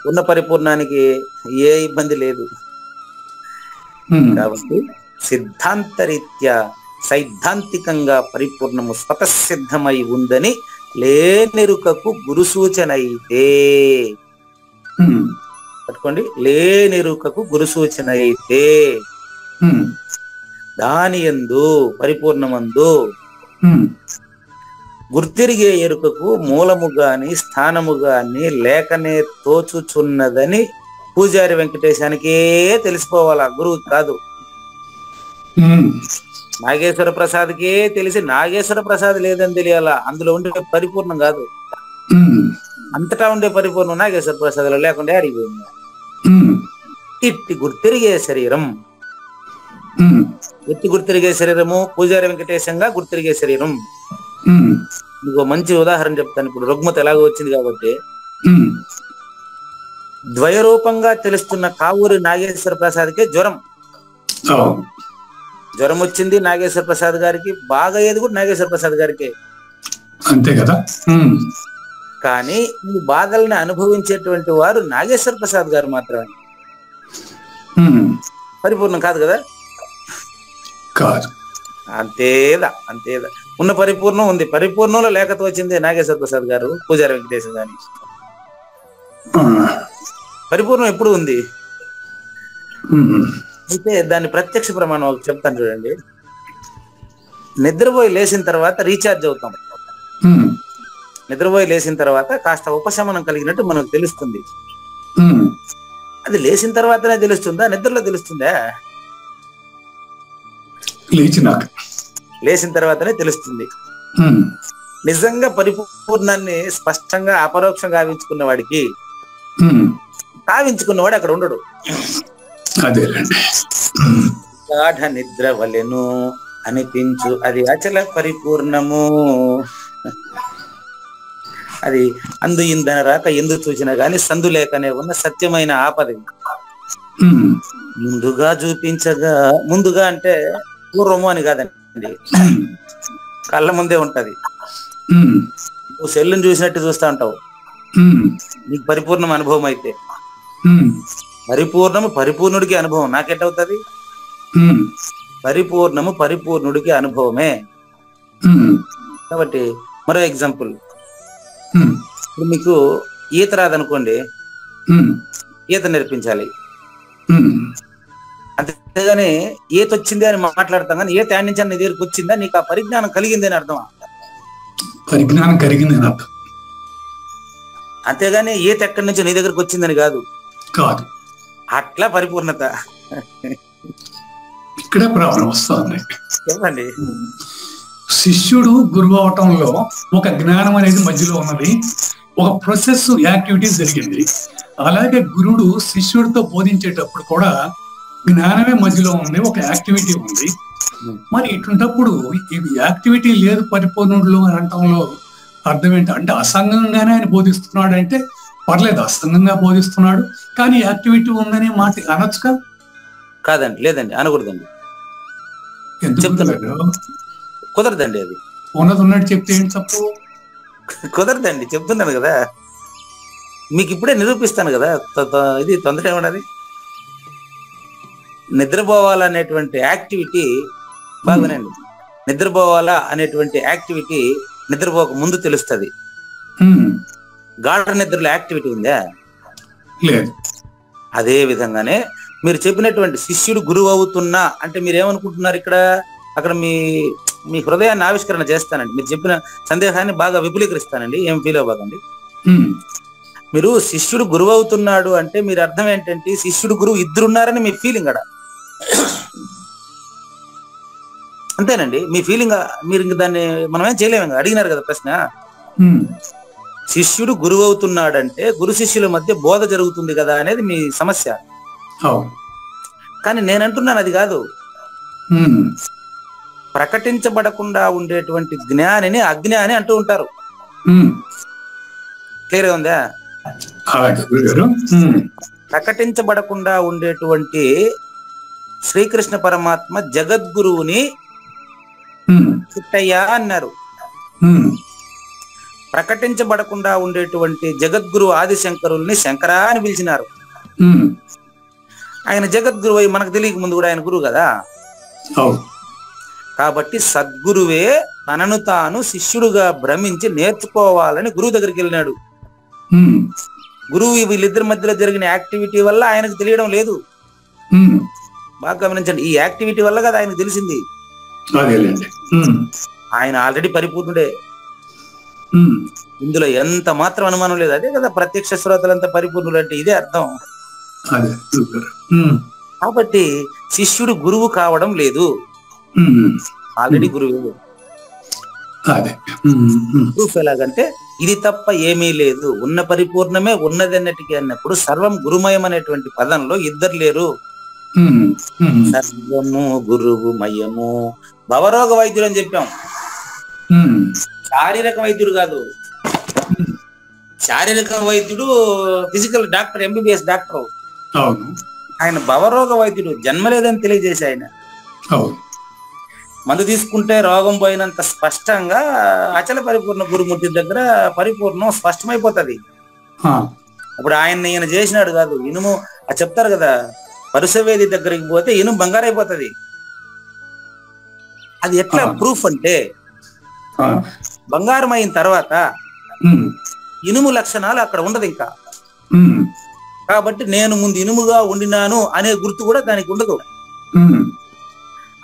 ఉన్న పరిపూర్ణానికి ఏ ఇబ్బంది లేదు. ఉమ్, కాబట్టి సిద్ధాంతరీత్యా సైద్ధాంతికంగా పరిపూర్ణము స్వతసిద్ధమై ఉందని లేనిరుకకు గురు సూచన అయితే, ఉమ్, పట్టుకోండి, లేనిరుకకు గురు సూచన అయితే ఉమ్, దాని యందు పరిపూర్ణమందు ఉమ్, గుర్తిరిగే ఎరుకకు మూలము గాని స్థానము గాని లేకనే తోచుచున్నదని పూజారి వెంకటేశానికే తెలిసిపోవాలా, గురువు కాదు. ఉమ్, నాగేశ్వర ప్రసాద్కే తెలిసి నాగేశ్వర ప్రసాద్ లేదని తెలియాలా, అందులో ఉండే పరిపూర్ణం కాదు. ఉమ్, అంతటా ఉండే పరిపూర్ణం నాగేశ్వర ప్రసాద్లో లేకుండా అడిగిపోయింది. ఉమ్, ఇట్టి గుర్తిరిగే శరీరం, ఉమ్, ఎట్టి గుర్తిరిగే శరీరము పూజారి వెంకటేశంగా గుర్తిరిగే శరీరం. ఉమ్, మీకు మంచి ఉదాహరణ చెప్తాను. ఇప్పుడు రుగ్మత ఎలాగో వచ్చింది కాబట్టి ఉమ్, ద్వయరూపంగా తెలుస్తున్న కావూరి నాగేశ్వర ప్రసాద్కే జ్వరం. అవును, జ్వరం వచ్చింది నాగేశ్వర ప్రసాద్ గారికి, బాగా అయ్యేది కూడా నాగేశ్వర ప్రసాద్ గారికి. అంతే కదా. ఉమ్, కానీ ఈ బాధల్ని అనుభవించేటువంటి వారు నాగేశ్వర ప్రసాద్ గారు మాత్రమే. ఉమ్, పరిపూర్ణం కాదు కదా. కాదు. అంతేదా ఉన్న పరిపూర్ణం ఉంది, పరిపూర్ణంలో లేఖతో వచ్చింది నాగేశ్వర ప్రసాద్ గారు పూజారి వెంకటేశ్వర గారి. ఆ, పరిపూర్ణం ఎప్పుడు ఉంది. ఉమ్, అయితే దాన్ని ప్రత్యక్ష ప్రమాణం ఒకటి చెప్తాను చూడండి. నిద్రపోయి లేచిన తర్వాత రీఛార్జ్ అవుతాం. ఉమ్, నిద్రపోయి లేచిన తర్వాత కాస్త ఉపశమనం కలిగినట్టు మనకు తెలుస్తుంది. ఉమ్, అది లేచిన తర్వాతనే తెలుస్తుందా, నిద్రలో తెలుస్తుందా? లేచినాక. లేచిన తర్వాతనే తెలుస్తుంది. ఉమ్, నిజంగా పరిపూర్ణాన్ని స్పష్టంగా అపరోక్షంగా గావించుకున్న వాడికి, ఉమ్, గావించుకున్నవాడు అక్కడ ఉండడు. అదేలేండి. ఉమ్, గాఢ నిద్ర వలెను అనిపించు అది అచల పరిపూర్ణము. అది అందు ఇందన రాక ఎందు చూసినా గాని సందు లేకనే ఉన్న సత్యమైన ఆపది. ఉమ్, ముందుగా చూపించగా, ముందుగా అంటే పూర్వము అని కాదండి, ఉమ్, కళ్ళ ముందే ఉంటది. ఉమ్, నువ్వు సెల్లుని చూసినట్టు చూస్తా ఉంటావు. ఉమ్, నీకు పరిపూర్ణం అనుభవం అయితే, ఉమ్, పరిపూర్ణము పరిపూర్ణుడికి అనుభవం నాకెట్టవుతుంది? ఉమ్, పరిపూర్ణము పరిపూర్ణుడికి అనుభవమే. ఉమ్, కాబట్టి మరో ఎగ్జాంపుల్, ఉమ్, ఇప్పుడు మీకు ఈత రాదనుకోండి, ఉమ్, ఈత నేర్పించాలి. ఉమ్, అంతేగాని ఈత వచ్చింది అని మాట్లాడతాం, కానీ ఈత యాడ్ నుంచి నీ దగ్గరికి వచ్చిందా, నీకు ఆ పరిజ్ఞానం కలిగింది అని అర్థమా? పరిజ్ఞానం కలిగింది నాకు అంతేగాని ఈత ఎక్కడి నుంచి నీ దగ్గరకు వచ్చిందని కాదు. కాదు. అట్లా పరిపూర్ణత. ఇక్కడే ప్రాబ్లం వస్తుంది. చెప్పండి. శిష్యుడు గురువు అవటంలో ఒక జ్ఞానం అనేది మధ్యలో ఉన్నది, ఒక ప్రొసెస్ యాక్టివిటీ జరిగింది. అలాగే గురుడు శిష్యుడితో బోధించేటప్పుడు కూడా జ్ఞానమే మధ్యలో ఉంది, ఒక యాక్టివిటీ ఉంది. మరి ఇటువంటప్పుడు ఇది యాక్టివిటీ లేదు పరిపూర్ణుడు అని అనటంలో అర్థం ఏంటి? అంటే అసంగంగానే ఆయన బోధిస్తున్నాడు అంటే పర్లేదు, అసంగంగా బోధిస్తున్నాడు, కానీ యాక్టివిటీ ఉందనే మాట అనొచ్చుగా? కాదండి, లేదండి, అనకూడదండి. ఎందుకు చెప్తున్నాను. కుదరదండి, అది ఉన్నది ఉన్నట్టు చెప్తే ఏంటి తప్పు? కుదరదండి, చెప్తున్నాను కదా, మీకు ఇప్పుడే నిరూపిస్తాను కదా. ఇది తొందర ఏమన్నది, నిద్రపోవాలనేటువంటి యాక్టివిటీ బాగునండి. నిద్రపోవాలా అనేటువంటి యాక్టివిటీ నిద్రపోక ముందు తెలుస్తుంది. గాఢ నిద్రలో యాక్టివిటీ ఉందా? లేదు. అదే విధంగానే మీరు చెప్పినటువంటి శిష్యుడు గురువు అవుతున్నా అంటే మీరు ఏమనుకుంటున్నారు? ఇక్కడ అక్కడ మీ హృదయాన్ని ఆవిష్కరణ చేస్తానండి. మీరు చెప్పిన సందేహాన్ని బాగా విపులీకరిస్తానండి, ఏం ఫీల్ అవ్వకండి. మీరు శిష్యుడు గురువు అవుతున్నాడు అంటే మీరు అర్థం ఏంటంటే శిష్యుడు గురువు ఇద్దరున్నారని మీ ఫీలింగ్. అక్కడ అంతేనండి. మీ ఫీలింగ్. మీరు ఇంక దాన్ని మనం ఏం చేయలేము. ఇంకా అడిగినారు కదా ప్రశ్న. శిష్యుడు గురువు అవుతున్నాడంటే గురు శిష్యుల మధ్య బోధ జరుగుతుంది కదా అనేది మీ సమస్య. కానీ నేనంటున్నాను అది కాదు. ప్రకటించబడకుండా ఉండేటువంటి జ్ఞానిని అజ్ఞాని అంటూ ఉంటారు. క్లియర్ గా ఉందా? ప్రకటించబడకుండా ఉండేటువంటి శ్రీకృష్ణ పరమాత్మ జగద్గురువుని పుట్టయ్యా అన్నారు. ప్రకటించబడకుండా ఉండేటువంటి జగద్గురు ఆదిశంకరుల్ని శంకరా అని పిలిచినారు. ఆయన జగద్గురువు అయి మనకు తెలియక ముందు కూడా ఆయన గురువు కదా. కాబట్టి సద్గురువే తనను తాను శిష్యుడుగా భ్రమించి నేర్చుకోవాలని గురువు దగ్గరికి వెళ్ళినాడు. గురువు వీళ్ళిద్దరి మధ్యలో జరిగిన యాక్టివిటీ వల్ల ఆయనకు తెలియడం లేదు. బాగా గమనించండి. ఈ యాక్టివిటీ వల్ల కదా ఆయనకు తెలిసింది. ఆయన ఆల్రెడీ పరిపూర్ణుడే. ఇందులో ఎంత మాత్రం అనుమానం లేదు. అదే కదా ప్రత్యక్ష శ్రోతలంతా పరిపూర్ణులు అంటే ఇదే అర్థం. కాబట్టి శిష్యుడు గురువు కావడం లేదు, ఆల్రెడీ గురువు. ప్రూఫ్ ఎలాగంటే ఇది తప్ప ఏమీ లేదు, ఉన్న పరిపూర్ణమే ఉన్నదన్నటికి అన్నప్పుడు సర్వం గురుమయం అనేటువంటి పదంలో ఇద్దరు లేరు. సర్వము గురువు మయము. భవరోగ వైద్యుడు అని చెప్పాం, శారీరక వైద్యుడు కాదు. శారీరక వైద్యుడు ఫిజికల్ డాక్టర్, ఎంబీబీఎస్ డాక్టర్. ఆయన భవరోగ వైద్యుడు, జన్మ లేదని తెలియజేసి ఆయన. మందు తీసుకుంటే రోగం పోయినంత స్పష్టంగా అచల పరిపూర్ణ గురుమూర్తి దగ్గర పరిపూర్ణం స్పష్టమైపోతుంది. అప్పుడు ఈయన చేసినాడు కాదు. ఇనుము చెప్తారు కదా, పరుసవేది దగ్గరికి పోతే ఇనుము బంగారైపోతుంది. అది ఎట్లా ప్రూఫ్ అంటే బంగారం అయిన తర్వాత ఇనుము లక్షణాలు అక్కడ ఉండదు ఇంకా. కాబట్టి నేను ముందు ఇనుముగా ఉండినాను అనే గుర్తు కూడా దానికి ఉండదు.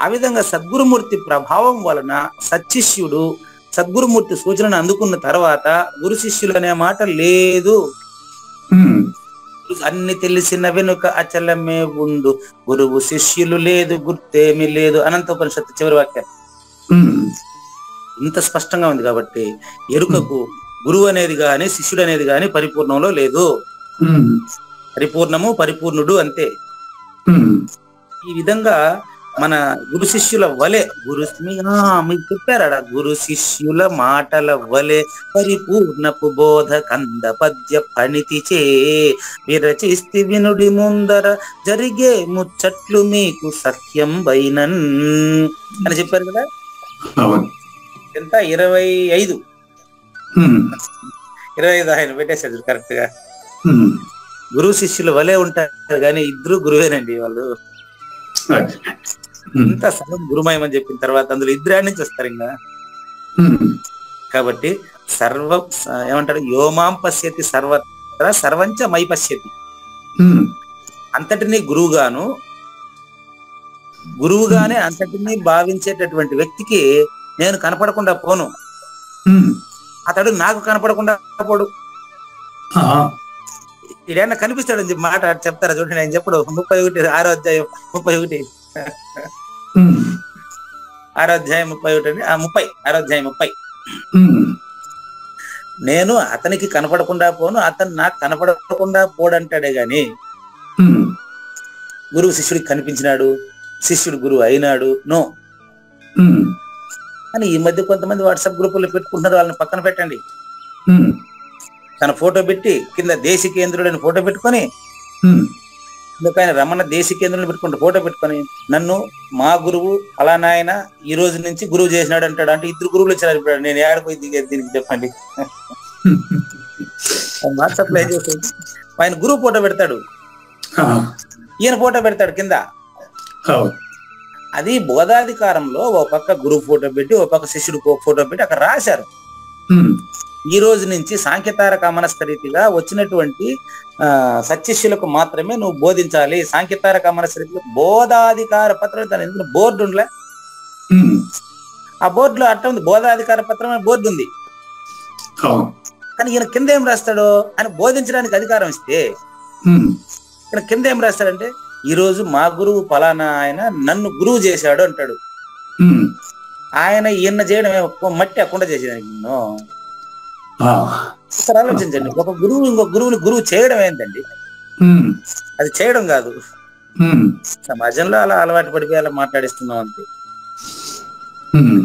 ఆ విధంగా సద్గురుమూర్తి ప్రభావం వలన సత్శిష్యుడు సద్గురుమూర్తి సూచనను అందుకున్న తర్వాత గురు శిష్యులు అనే మాట లేదు. అన్ని తెలిసిన వెనుక అచలమే ఉండు, గురువు శిష్యులు లేదు గుర్తేమీ లేదు. అనంతోపనిషత్తు చివరి వాక్యం ఇంత స్పష్టంగా ఉంది. కాబట్టి ఎరుకకు గురువు అనేది గాని శిష్యుడు అనేది గాని పరిపూర్ణంలో లేదు. పరిపూర్ణము పరిపూర్ణుడు అంతే. ఈ విధంగా మన గురు శిష్యుల వలె మీకు చెప్పారడ, గురు శిష్యుల మాటల వలె పరిపూర్ణపు బోధ కంద పద్య పణితి చే విరచిస్తి వినుడి ముందర జరిగే ముచ్చట్లు మీకు సఖ్యం వైనన్ అని చెప్పారు కదా. ఎంత 25 ఆయన పెట్టేశారు కరెక్ట్ గా. గురువు శిష్యుల వలె ఉంటారు కానీ ఇద్దరు గురువేనండి వాళ్ళు. ఇంత సర్వం గురుమయం అని చెప్పిన తర్వాత అందులో ఇద్దరు నుంచి వస్తారు ఇంకా. కాబట్టి ఏమంటారు, యోమాం పశ్యతి సర్వత్ర సర్వంచ మై పశ్యతి. అంతటినీ గురువుగానే అంతటినీ భావించేటటువంటి వ్యక్తికి నేను కనపడకుండా పోను, అతడు నాకు కనపడకుండా పోడు. ఇడైనా కనిపిస్తాడని చెప్పి మాట చెప్తారా చూడండి. ఆయన చెప్పడు 31 6వ అధ్యాయం 31 6వ అధ్యాయం 31 అండి. 6వ అధ్యాయం 30. నేను అతనికి కనపడకుండా పోను, అతను నాకు కనపడకుండా పోడంటాడే గాని గురువు శిష్యుడికి కనిపించినాడు, శిష్యుడు గురువు అయినాడు నో. అని ఈ మధ్య కొంతమంది వాట్సాప్ గ్రూపుల్లో పెట్టుకుంటున్నారు. వాళ్ళని పక్కన పెట్టండి. తన ఫోటో పెట్టి కింద దేశికేంద్రుడు అని ఫోటో పెట్టుకొని, ఆయన రమణ దేశికేంద్రుని పెట్టుకుంటే ఫోటో పెట్టుకొని నన్ను మా గురువు అలానా ఆయన ఈ రోజు నుంచి గురువు చేసినాడు అంటాడు. అంటే ఇద్దరు గురువులు వచ్చారు. ఇప్పుడు నేను ఏడపోయి దిగేది దీనికి చెప్పండి. వాట్సాప్ లో ఏం చేస్తాడు, ఆయన గురువు ఫోటో పెడతాడు, ఈయన ఫోటో పెడతాడు కింద. అది బోధాధికారంలో ఓ పక్క గురువు ఫోటో పెట్టి ఓ పక్క శిష్యుడు ఫోటో పెట్టి అక్కడ రాశారు. ఈ రోజు నుంచి సాంఖ్యతారక మనస్కరీతిగా వచ్చినటువంటి సత్శిష్యులకు మాత్రమే నువ్వు బోధించాలి. సాంఖ్యతారక మనస్కరీతిలో బోధాధికార పత్రం తన ఎందుకు బోర్డు ఉండలే, ఆ బోర్డులో అట్ట ఉంది, బోధాధికార పత్రం అనే బోర్డు ఉంది. కానీ ఈయన కింద ఏం రాస్తాడు, ఆయన బోధించడానికి అధికారం ఇస్తే ఈయన కింద ఏం రాస్తాడంటే ఈ రోజు మా గురువు ఫలానా ఆయన నన్ను గురువు చేశాడు అంటాడు. ఉమ్. ఆయన ఈయన చేయడమే మట్టి అకుండా చేసేదానికి నిన్ను. ఆ. ఒకసారి ఆలోచించండి, ఒక గురువు ఇంకొక గురువుని గురువు చేయడం ఏంటండి? ఉమ్. అది చేయడం కాదు. ఉమ్. సమాజంలో అలా అలవాటు పడిపోయి అలా మాట్లాడిస్తున్నాం అంతే. ఉమ్.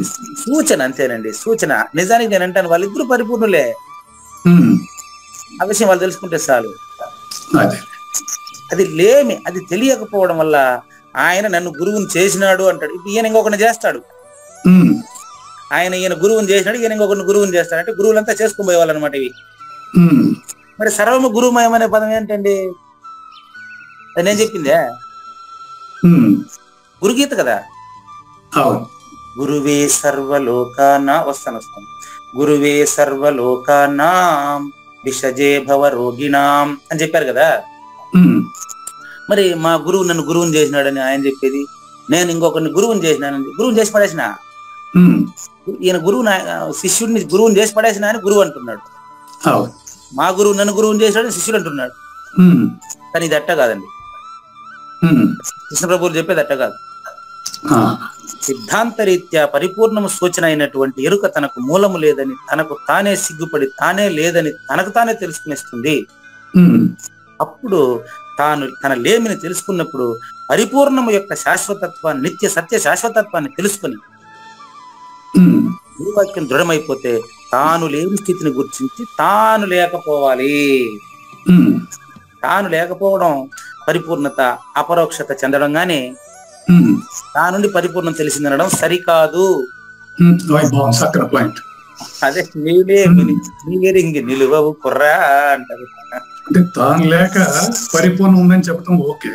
సూచన అంతేనండి, సూచన. నిజానికి నేను అంటాను వాళ్ళిద్దరూ పరిపూర్ణులే. ఉమ్. ఆ విషయం వాళ్ళు తెలుసుకుంటే చాలు. అదే. అది లేమి, అది తెలియకపోవడం వల్ల ఆయన నన్ను గురువుని చేసినాడు అంటాడు. ఇప్పుడు ఈయన ఇంకొకరిని చేస్తాడు. ఉమ్. ఈయన గురువుని చేసినాడు, ఈయన ఇంకొకరిని గురువుని చేస్తాడు. అంటే గురువులంతా చేసుకుని పోయేవాళ్ళు అనమాట ఇవి. ఉమ్. మరి సర్వము గురుమయం అనే పదం ఏంటండి? అది నేను చెప్పిందే ఉమ్. గురుగీత కదా. అవును. గురువే సర్వలోకానా వస్తాను గురువే సర్వలోకానాం విషజే భవ రోగిణాం అని చెప్పారు కదా. ఉమ్. మరి మా గురువు నన్ను గురువుని చేసినాడని ఆయన చెప్పేది, నేను ఇంకొకరిని గురువుని చేసినానని గురువుని చేసి పడేసిన. ఉమ్. ఈయన గురువు శిష్యుడిని గురువుని చేసి పడేసిన అని గురువు అంటున్నాడు. అవును. మా గురువు నన్ను గురువుని చేసినాడని శిష్యుడు అంటున్నాడు. ఉమ్. కానీ ఇది అట్ట కాదండి. ఉమ్. కృష్ణ ప్రభువులు చెప్పేది అట్ట కాదు. ఆ. సిద్ధాంతరీత్యా పరిపూర్ణము సూచన అయినటువంటి ఎరుక తనకు మూలము లేదని, తనకు తానే సిగ్గుపడి తానే లేదని తనకు తానే తెలుసుకునేస్తుంది. ఉమ్. అప్పుడు తాను తన లేమిని తెలుసుకున్నప్పుడు పరిపూర్ణము యొక్క శాశ్వతత్వాన్ని, నిత్య సత్య శాశ్వతత్వాన్ని తెలుసుకుని ఉమ్. గురువాక్యం దృఢమైపోతే తాను లేని స్థితిని గుర్తించి తాను లేకపోవాలి. ఉమ్. తాను లేకపోవడం పరిపూర్ణత, అపరోక్షత చెందడం. గాని ఉమ్. తా నుండి పరిపూర్ణం తెలిసిందనడం సరికాదు. బాగుంది, చక్కని పాయింట్. అదే నీవేరింగి నిలువవు కుర్రా అంటారు. అంటే తాను లేక పరిపూర్ణం ఉందని చెప్పడం ఓకే,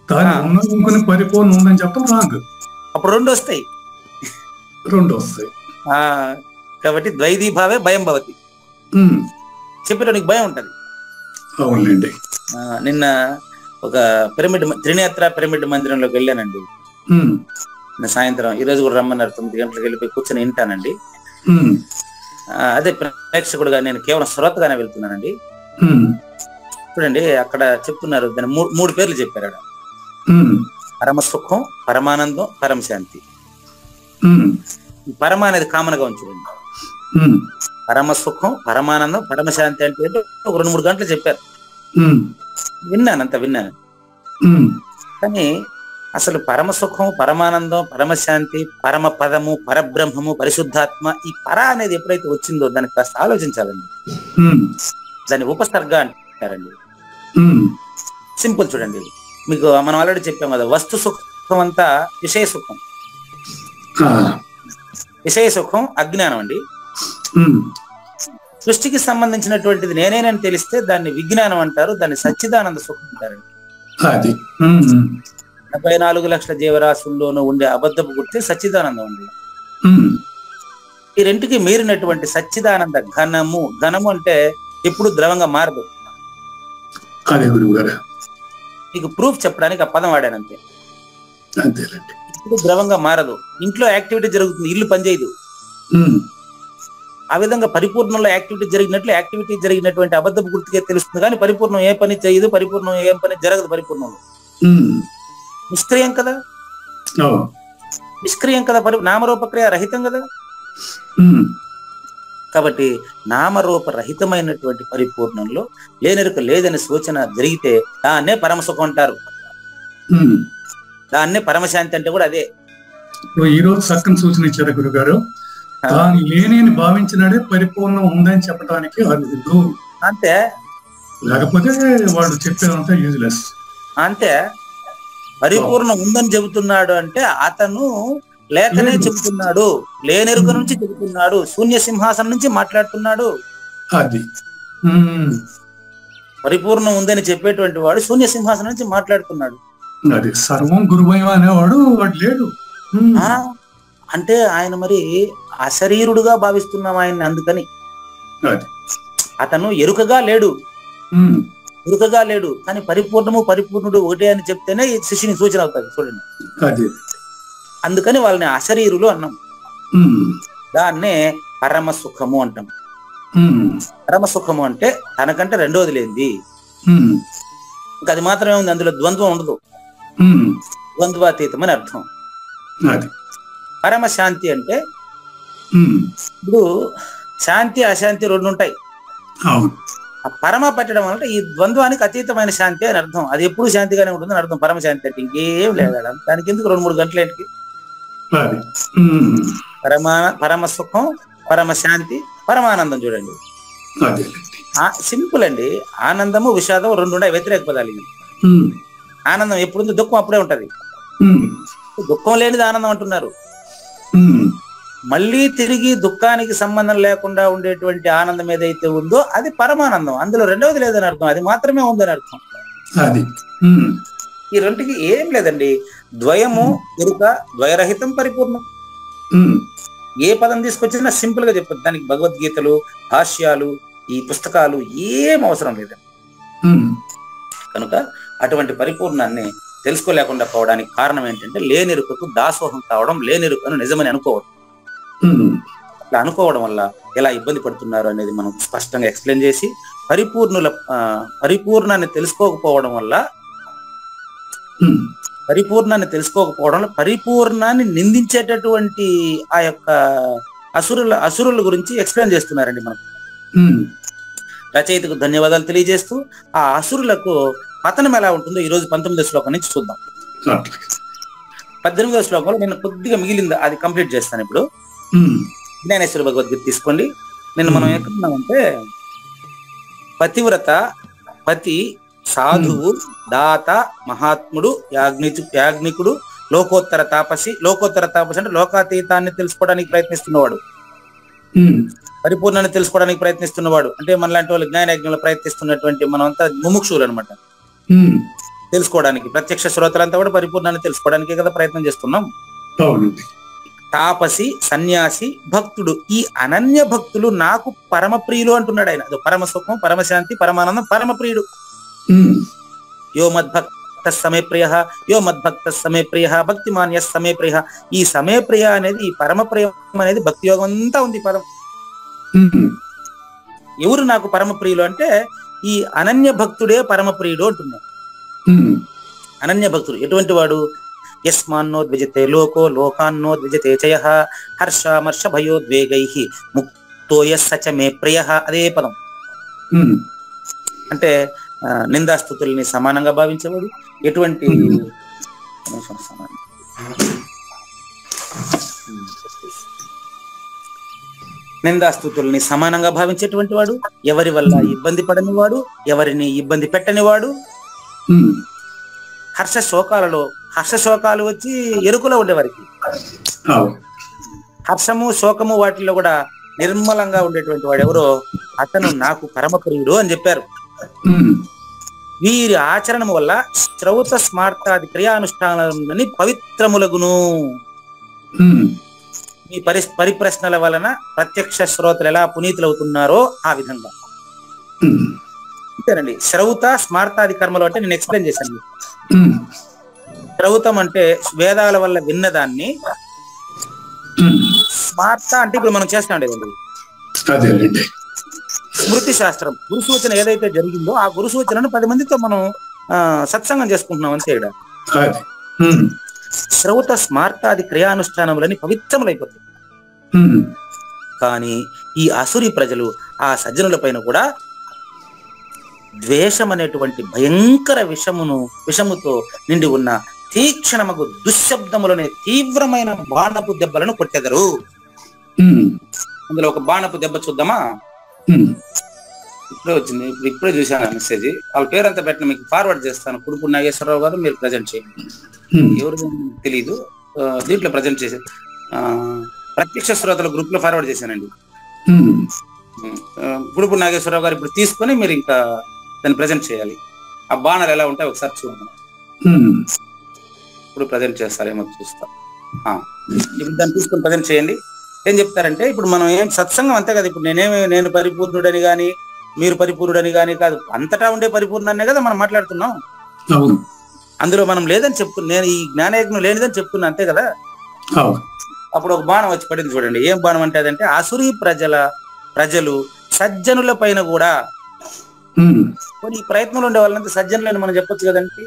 తాను ఉన్నది పరిపూర్ణం ఉందని చెప్పడం రాంగ్. అప్పుడు రెండు వస్తాయి. వస్తాయి. కాబట్టి ద్వైదీ భావే భయం భవతి. చెప్పేటానికి భయం ఉంటది. అవునండి. నిన్న ఒక త్రినేత్ర పిరమిడ్ మందిరంలోకి వెళ్ళానండి. నిన్న సాయంత్రం, ఈ రోజు కూడా రమ్మన్నారు. 9 గంటలకు వెళ్ళిపోయి కూర్చొని వింటానండి. అదే ప్రేక్షకుడుగా నేను కేవలం శ్రోతగానే వెళ్తున్నానండి. చూడండి, అక్కడ చెప్తున్నారు, దాని 3 పేర్లు చెప్పారు. పరమ సుఖం, పరమానందం, పరమశాంతి. పరమ అనేది కామన్ గా ఉంచుకోండి. పరమ సుఖం, పరమానందం, పరమశాంతి అంటే ఒక 2-3 గంటలు చెప్పారు. విన్నాను. కానీ అసలు పరమ సుఖం, పరమానందం, పరమశాంతి, పరమ పదము, పరబ్రహ్మము, పరిశుద్ధాత్మ, ఈ పర అనేది ఎప్పుడైతే వచ్చిందో దానికి కాస్త ఆలోచించాలండి. దాన్ని ఉపసర్గ అంటారండి. సింపుల్ చూడండి, మీకు మనం ఆల్రెడీ చెప్పాం కదా, వస్తు సుఖం అంతా విషయ సుఖం. విషయ సుఖం అజ్ఞానం అండి. సృష్టికి సంబంధించినటువంటిది నేనేనని తెలిస్తే దాన్ని విజ్ఞానం అంటారు, దాన్ని సచ్చిదానంద సుఖం అంటారండి. 74 లక్షల జీవరాశుల్లోనూ ఉండే అబద్ధపు గుర్తే సచ్చిదానందం ఉంది. ఈ రెంటికి మీరినటువంటి సచ్చిదానంద ఘనము అంటే ఎప్పుడు ద్రవంగా మారదు. మీకు ప్రూఫ్ చెప్పడానికి ఆ పదం వాడానంతే. ఇప్పుడు ద్రవంగా మారదు. ఇంట్లో యాక్టివిటీ జరుగుతుంది, ఇల్లు పనిచేయదు. ఆ విధంగా పరిపూర్ణంలో యాక్టివిటీ జరిగినటువంటి అబద్ధపు గుర్తుకే తెలుస్తుంది, కానీ పరిపూర్ణం ఏ పని చేయదు, పరిపూర్ణం ఏం పని జరగదు. పరిపూర్ణంలో నిష్క్రియం కదా, నామరూపక్రియ రహితం కదా. కాబట్టి నామరూప రహితమైనటువంటి పరిపూర్ణంలో లేనెరుక లేదని సూచన జరిగితే దాన్నే పరమసుఖం అంటారు. దాన్నే పరమశాంతి అంటే కూడా అదే. ఇప్పుడు ఈ రోజు చక్కని సూచన ఇచ్చారు గురుగారు. తాను లేని భావించినాడే పరిపూర్ణం ఉందని చెప్పడానికి అర్హుడు. అంతే, లేకపోతే వాడు చెప్పేదంతా యూజ్లెస్. అంతే. పరిపూర్ణం ఉందని చెబుతున్నాడు అంటే అతను లేకనే చెబుతున్నాడు, లేనెరుక నుంచి చెబుతున్నాడు, శూన్య సింహాసనం నుంచి మాట్లాడుతున్నాడు. అది పరిపూర్ణం ఉందని చెప్పేటువంటి వాడు శూన్య సింహాసనం నుంచి మాట్లాడుతున్నాడు. అది సర్వం గురుమయం అనేవాడు వాడు లేడు. అంటే ఆయన మరి అశరీరుడుగా భావిస్తున్నాం ఆయన్ని. అందుకని అతను ఎరుకగా లేడు, కానీ పరిపూర్ణుడు ఒకటే అని చెప్తేనే శిష్యుని సూచన అవుతుంది. చూడండి, అందుకని వాళ్ళని అశరీరులు అన్నాం. దాన్నే పరమ సుఖము అంటాం. పరమ సుఖము అంటే తనకంటే రెండోది లేనిది. ఇంకా అది మాత్రమే ఉంది, అందులో ద్వంద్వం ఉండదు. ద్వంద్వాతీతం అని అర్థం. పరమశాంతి అంటే ఉమ్, ఇప్పుడు శాంతి అశాంతి రెండు ఉంటాయి. అవును. ఆ పరమ పెట్టడం వల్ల ఈ ద్వంద్వానికి అతీతమైన శాంతి అని అర్థం. అది ఎప్పుడు శాంతిగానే ఉంటుందని అర్థం. పరమశాంతి అంటే ఇంకేం లేదు. దానికి ఎందుకు 2-3 గంటలు ఏంటి? అది. ఉమ్, పరమ సుఖం, పరమ శాంతి, పరమానందం. చూడండి, అదేలేండి. సింపుల్ అండి. ఆనందము విషాదం రెండు ఉన్నాయి, వ్యతిరేక పదాలు ఇవి. ఉమ్, ఆనందం ఎప్పుడు, దుఃఖం అప్పుడే ఉంటది. ఉమ్, దుఃఖం లేనిది ఆనందం అంటున్నారు. ఉమ్, మళ్ళీ తిరిగి దుఃఖానికి సంబంధం లేకుండా ఉండేటువంటి ఆనందం ఏదైతే ఉందో అది పరమానందం. అందులో రెండవది లేదని అర్థం, అది మాత్రమే ఉందని అర్థం. అది. ఉమ్, ఈ రెండుకి ఏం లేదండి. ద్వయము ఎరుక, ద్వయరహితం పరిపూర్ణం. ఉమ్, ఏ పదం తీసుకొచ్చినా సింపుల్ గా చెప్పదు. దానికి భగవద్గీతలు, భాష్యాలు, ఈ పుస్తకాలు ఏం అవసరం లేదండి. ఉమ్, కనుక అటువంటి పరిపూర్ణాన్ని తెలుసుకోలేకుండా పోవడానికి కారణం ఏంటంటే లేనెరుకకు దాసోహం కావడం, లేనెరుకను నిజమని అనుకోవడం. ఉమ్, అట్లా అనుకోవడం వల్ల ఎలా ఇబ్బంది పడుతున్నారు అనేది మనం స్పష్టంగా ఎక్స్ప్లెయిన్ చేసి, పరిపూర్ణాన్ని తెలుసుకోకపోవడం వల్ల ఉమ్, పరిపూర్ణాన్ని నిందించేటటువంటి ఆ యొక్క అసురుల గురించి ఎక్స్ప్లెయిన్ చేస్తున్నారండి మనం. ఉమ్, రచయితకు ధన్యవాదాలు తెలియజేస్తూ ఆ అసురులకు పతనం ఎలా ఉంటుందో ఈ రోజు 19వ శ్లోకం నుంచి చూద్దాం. అట్లా. 18వ శ్లోకంలో నేను కొద్దిగా మిగిలింది, అది కంప్లీట్ చేస్తాను ఇప్పుడు. ఉమ్, జ్ఞానేశ్వర భగవద్గీత తీసుకోండి. నేను మనం ఎక్కడున్నామంటే పతివ్రత, పతి, సాధువు, దాత, మహాత్ముడు, యాజ్ఞికుడు, లోకోత్తర తాపసి. లోకోత్తర తాపసి అంటే లోకాతీతాన్ని తెలుసుకోవడానికి ప్రయత్నిస్తున్నవాడు, ఉమ్, పరిపూర్ణాన్ని తెలుసుకోవడానికి ప్రయత్నిస్తున్నవాడు. అంటే మనలాంటి వాళ్ళు జ్ఞానయజ్ఞంలో ప్రయత్నిస్తున్నటువంటి మనమంతా ముముక్షులు అనమాట. ఉమ్, తెలుసుకోవడానికి ప్రత్యక్ష శ్రోతలంతా కూడా పరిపూర్ణాన్ని తెలుసుకోవడానికే కదా ప్రయత్నం చేస్తున్నాం. అవునండి. తాపసి, సన్యాసి, భక్తుడు, ఈ అనన్య భక్తులు నాకు పరమ ప్రియులు అంటున్నాడు ఆయన. అది పరమ సుఖం, పరమశాంతి, పరమానందం, పరమ ప్రియుడు. ఉమ్, యో మద్భక్త సమే ప్రియ, యో మద్భక్త సమే ప్రియ, భక్తిమాన్య సమే ప్రియ. ఈ సమే ప్రియ అనేది, ఈ పరమ ప్రియం అనేది భక్తి యోగం అంతా ఉంది ఈ పదం. ఉమ్, ఎవరు నాకు పరమ ప్రియులు అంటే ఈ అనన్య భక్తుడే పరమ ప్రియుడు అంటున్నాడు. ఉమ్, అనన్య భక్తుడు ఎటువంటి వాడు? యస్మాన్నో ద్విజతే లోకో లోకాన్నో ద్విజతే చయ హర్షమర్ష భయోద్వేగై ముక్తో యస్సచ మే ప్రియ. అదే పదం. ఉమ్, అంటే నిందాస్తుతుల్ని సమానంగా భావించేవాడు. ఎటువంటి నిందాస్తుతుల్ని సమానంగా భావించేటువంటి వాడు, ఎవరి వల్ల ఇబ్బంది పడని వాడు, ఎవరిని ఇబ్బంది పెట్టని వాడు. ఉమ్, హర్షశోకాలు వచ్చి ఎరుకలో ఉండేవారికి, అవును. హర్షము శోకము వాటిల్లో కూడా నిర్మలంగా ఉండేటువంటి వాడు ఎవరో అతను నాకు పరమ ప్రియుడు అని చెప్పారు. ఉమ్, వీరి ఆచరణ వల్ల శ్రౌత స్మార్తాది క్రియానుష్ఠానాలని పవిత్రములగును. ఉమ్, ఈ పరిప్రశ్నల వలన ప్రత్యక్ష శ్రోతలు ఎలా పునీతులవుతున్నారో ఆ విధంగా. ఉమ్, అంతేనండి. శ్రౌత స్మార్తాది కర్మలు అంటే నేను ఎక్స్ప్లెయిన్ చేశాను. ఉమ్, శ్రౌతం అంటే వేదాల వల్ల విన్నదాన్ని, ఉమ్, స్మార్త అంటే ఇప్పుడు మనం చేస్తాం లేదండి అదేలేండి. స్మృతి శాస్త్రం. గురు సూచన ఏదైతే జరిగిందో ఆ గురు సూచనను 10 మందితో మనం సత్సంగం చేసుకుంటున్నాం అంతే. ఇక్కడ అది. ఉమ్, శ్రౌత స్మార్తాది క్రియానుష్ఠానములని పవిత్రములైపోతాయి. ఉమ్, కానీ ఈ అసురి ప్రజలు ఆ సజ్జనుల పైన కూడా ద్వేషం అనేటువంటి భయంకర విషముతో నిండి ఉన్న తీక్షణమగు దుశ్శబ్దములనే తీవ్రమైన బాణపు దెబ్బలను కొట్టెదరు. ఉమ్, అందులో ఒక బాణపు దెబ్బ చూద్దామా? ఉమ్, ఇప్పుడే వచ్చింది, ఇప్పుడే చూసాను మెసేజ్. వాళ్ళ పేరంతా పెట్టిన మీకు ఫార్వర్డ్ చేస్తాను. కుడుపు నాగేశ్వరరావు గారు, మీరు ప్రజెంట్ చేయండి. ఎవరు తెలీదు, దీంట్లో ప్రజెంట్ చేసే ప్రత్యక్ష శ్రోతల గ్రూప్ లో ఫార్వర్డ్ చేశానండి. కుడుపు నాగేశ్వరరావు గారు ఇప్పుడు తీసుకొని మీరు ఇంకా దాన్ని ప్రజెంట్ చేయాలి. ఆ బాణాలు ఎలా ఉంటాయి ఒకసారి చూద్దాం. ఇప్పుడు ప్రజెంట్ చేస్తారేమో చూస్తా. ఇప్పుడు దాన్ని తీసుకొని ప్రజెంట్ చేయండి. ఏం చెప్తారంటే, ఇప్పుడు మనం ఏం సత్సంగం అంతే కదా. ఇప్పుడు నేను పరిపూర్ణుడని కానీ మీరు పరిపూర్ణుడని కానీ కాదు, అంతటా ఉండే పరిపూర్ణాన్నే కదా మనం మాట్లాడుతున్నాం. అందులో మనం లేదని చెప్తున్నా, నేను ఈ జ్ఞానయజ్ఞం లేనిదని చెప్తున్నా అంతే కదా. అప్పుడు ఒక బాణం వచ్చి పడింది చూడండి. ఏం బాణం అంటే అదంటే, అసురీ ప్రజలు సజ్జనుల పైన కూడా కొన్ని ప్రయత్నంలో ఉండే వాళ్ళంతా సజ్జనులని మనం చెప్పొచ్చు కదండి.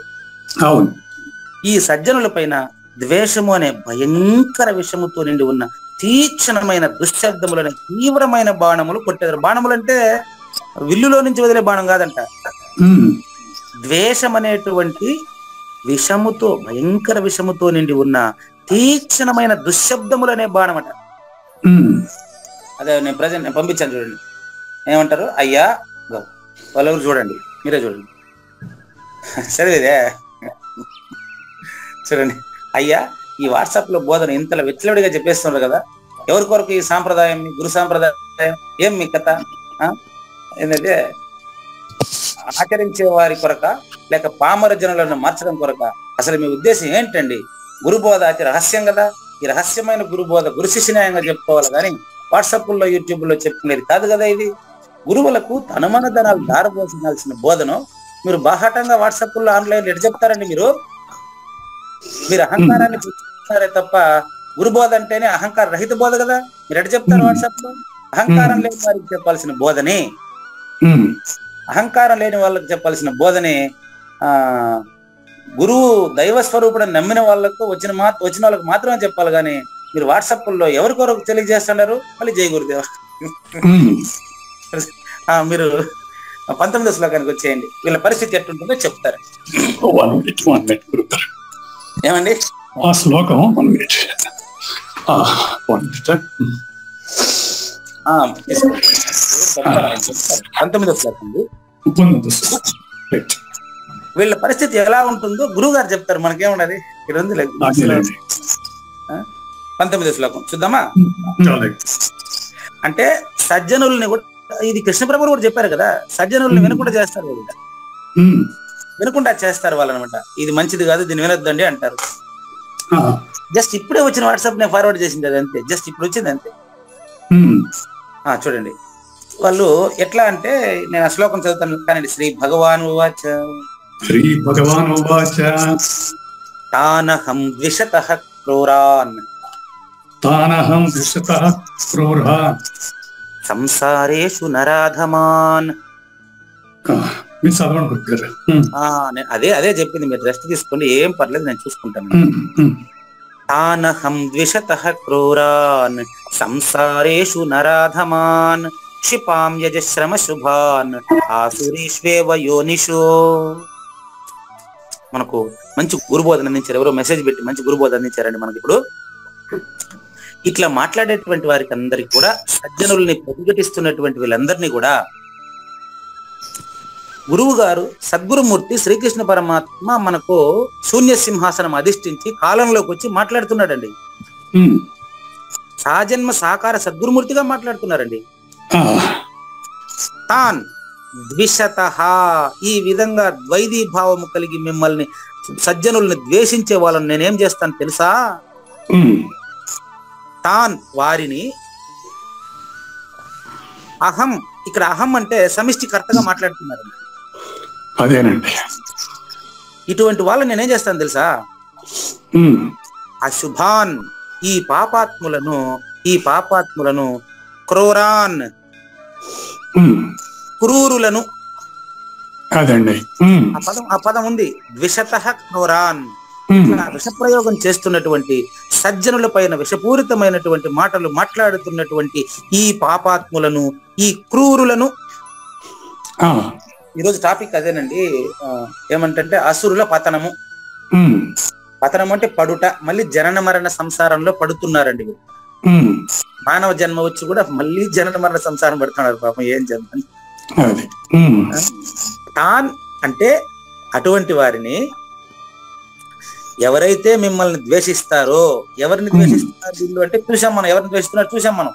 ఈ సజ్జనుల పైన ద్వేషము అనే భయంకర విషముతో నిండి ఉన్న తీక్షణమైన దుశ్శబ్దములనే తీవ్రమైన బాణములు కొట్టేదారు. బాణములు అంటే విల్లులో నుంచి వదిలే బాణం కాదంట. ద్వేషం అనేటువంటి విషముతో, భయంకర విషముతో నిండి ఉన్న తీక్షణమైన దుశ్శబ్దములనే బాణం అట. అదే నేను పంపించాను చూడండి. ఏమంటారు? అయ్యా వాళ్ళెవరు చూడండి, మీరే చూడండి. సరేదే చూడండి. అయ్యా ఈ వాట్సాప్ లో బోధన ఇంతలా వెచ్చలవిడిగా చెప్పేస్తున్నారు కదా, ఎవరి కొరకు ఈ సాంప్రదాయం, గురు సాంప్రదాయం ఏం మీ కథ? ఏంటంటే ఆచరించే వారి కొరక లేక పామర జనులను మార్చడం కొరక? అసలు మీ ఉద్దేశం ఏంటండి? గురుబోధ అతి రహస్యం కదా. ఈ రహస్యమైన గురుబోధ గురు శిష్యన్యాయంగా చెప్పుకోవాలి కానీ వాట్సాప్ లో యూట్యూబ్ లో చెప్పుకునేది కాదు కదా. ఇది గురువులకు తనమనధనాలు దారపోసాల్సిన బోధను మీరు బాహాటంగా వాట్సాప్ లో ఆన్లైన్ ఎటు చెప్తారండి? మీరు అహంకారాన్ని చూస్తున్నారే తప్ప గురుబోధ అంటేనే అహంకార రహిత బోధ కదా. మీరు ఎటు చెప్తారు వాట్సాప్ లో? అహంకారం లేని వారికి చెప్పాల్సిన బోధనే, అహంకారం లేని వాళ్ళకి చెప్పాల్సిన బోధనే గురువు దైవ స్వరూపుడని నమ్మిన వాళ్ళకు వచ్చిన వాళ్ళకి మాత్రమే చెప్పాలి. కానీ మీరు వాట్సాప్ లో ఎవరి కొరకు తెలియజేస్తున్నారు? మళ్ళీ జై గురుదేవ. మీరు 19వ శ్లోకానికి వచ్చేయండి. వీళ్ళ పరిస్థితి ఎట్లుంటుందో చెప్తారు. ఏమండి ఆ శ్లోకం 19వ శ్లోకం. వీళ్ళ పరిస్థితి ఎలా ఉంటుందో గురువు గారు చెప్తారు. మనకేమున్నది ఇక్కడ ఉంది. 19వ శ్లోకం చూద్దామా? అంటే సజ్జనుల్ని కూడా, ఇది కృష్ణ ప్రభువులు కూడా చెప్పారు కదా, సజ్జనుల్ని వినకుండా చేస్తారు వాళ్ళు, వినకుండా చేస్తారు వాళ్ళనమాట. ఇది మంచిది కాదు, దీన్ని వినొద్దండి అంటారు. జస్ట్ ఇప్పుడే వచ్చిన వాట్సాప్ నేను ఫార్వర్డ్ చేసింది అది, అంతే. జస్ట్ ఇప్పుడు వచ్చింది అంతే. చూడండి వాళ్ళు ఎట్లా అంటే, నేను ఆ శ్లోకం చదువుతాను కానీ. శ్రీ భగవాన్ ఉవాచ తానహం ద్విషతః క్రూరాన్ సంసారేషు నరాధమాన్. అదే చెప్పింది. మీరు రెస్ట్ తీసుకోండి, ఏం పర్లేదు, నేను చూసుకుంటాను. తానహం ద్విషతః క్రూరాన్ సంసారేషు నరాధమాన్ క్షిపాం యజశ్రమ శుభాన్ ఆసురీష్వేవ యోనిషో. మనకు మంచి గురుబోధన అందించారు. ఎవరో మెసేజ్ పెట్టి మంచి గురుబోధన అందించారండి మనకి. ఇప్పుడు ఇట్లా మాట్లాడేటువంటి వారికి అందరికి కూడా, సజ్జనుల్ని ప్రతిఘటిస్తున్నటువంటి వీళ్ళందరినీ కూడా గురువు గారు సద్గురుమూర్తి శ్రీకృష్ణ పరమాత్మ మనకు శూన్య సింహాసనం అధిష్ఠించి కాలంలోకి వచ్చి మాట్లాడుతున్నాడండి. సాజన్మ సాకార సద్గురుమూర్తిగా మాట్లాడుతున్నారండి. తాన్ ద్విషతః, ఈ విధంగా ద్వైదీ భావము కలిగి మిమ్మల్ని సజ్జనుల్ని ద్వేషించే వాళ్ళని నేనేం చేస్తాను తెలుసా? తాన్ వారిని, అహం, ఇక్కడ అహం అంటే సమిష్టి కర్తగా మాట్లాడుతున్నారు. అదేనండి. ఇటువంటి వాళ్ళని నేనేం చేస్తాను తెలుసా? అశుభాన్, ఈ పాపాత్ములను క్రూరాన్, క్రూరులను. అదండి ఆ పదం ఉంది. ద్విషతః క్రూరాన్, విషప్రయోగం చేస్తున్నటువంటి సజ్జనుల పైన విషపూరితమైనటువంటి మాటలు మాట్లాడుతున్నటువంటి ఈ పాపాత్ములను, ఈ క్రూరులను. ఈరోజు టాపిక్ అదేనండి. ఏమంటే అసురుల పతనము. పతనం అంటే పడుట, మళ్ళీ జనన మరణ సంసారంలో పడుతున్నారండి. మానవ జన్మ వచ్చి కూడా మళ్ళీ జనన మరణ సంసారం పడుతున్నారు. పాపం ఏం జన్మ. తాన్ అంటే అటువంటి వారిని, ఎవరైతే మిమ్మల్ని ద్వేషిస్తారో, ఎవరిని ద్వేషిస్తున్నారు వీళ్ళు అంటే చూసాం మనం. ఎవరిని ద్వేషిస్తున్నారు చూసాం మనం.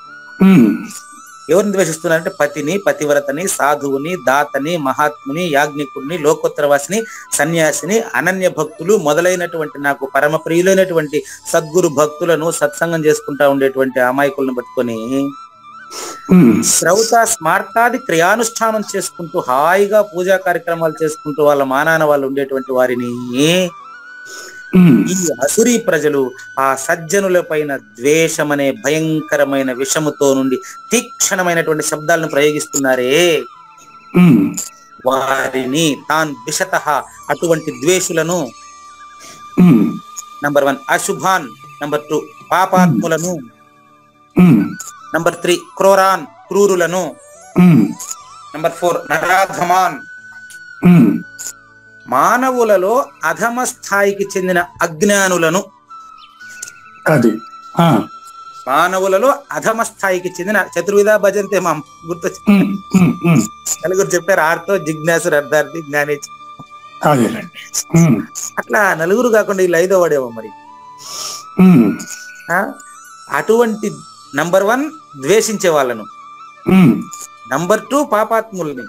ఎవరిని ద్వేషిస్తున్నారంటే పతిని, పతివ్రతని, సాధువుని, దాతని, మహాత్ముని, యాజ్ఞికుడిని, లోకోత్తరవాసిని, సన్యాసిని, అనన్య భక్తులు మొదలైనటువంటి నాకు పరమ ప్రియులైనటువంటి సద్గురు భక్తులను సత్సంగం చేసుకుంటా ఉండేటువంటి అమాయకులను పట్టుకొని శ్రౌత స్మార్తాది క్రియానుష్ఠానం చేసుకుంటూ హాయిగా పూజా కార్యక్రమాలు చేసుకుంటూ వాళ్ళ మానాన వాళ్ళు ఉండేటువంటి వారిని ఈ అసురీ ప్రజలు ఆ సజ్జనుల పైన ద్వేషమనే భయంకరమైన విషముతో నుండి తీక్షణమైనటువంటి శబ్దాలను ప్రయోగిస్తున్నారే, వారిని తాన్ ద్విషతః, అటువంటి ద్వేషులను నంబర్ 1 అశుభాన్, నంబర్ 2 పాపాత్ములను, నంబర్ 3 క్రూరాన్ క్రూరులను, నంబర్ 4 నరాధమాన్. మానవులలో అధమ స్థాయికి చెందిన అజ్ఞానులను, అది మానవులలో అధమ స్థాయికి చెందిన చతుర్విధ భజంతే మాం గుర్తొచ్చి నలుగురు చెప్పారు, ఆర్తో జిజ్ఞాసు అర్థార్థి జ్ఞాని. అట్లా నలుగురు కాకుండా వీళ్ళు 5వ వాడేమో మరి. అటువంటి నంబర్ 1 ద్వేషించే వాళ్ళను, నంబర్ 2 పాపాత్ముల్ని,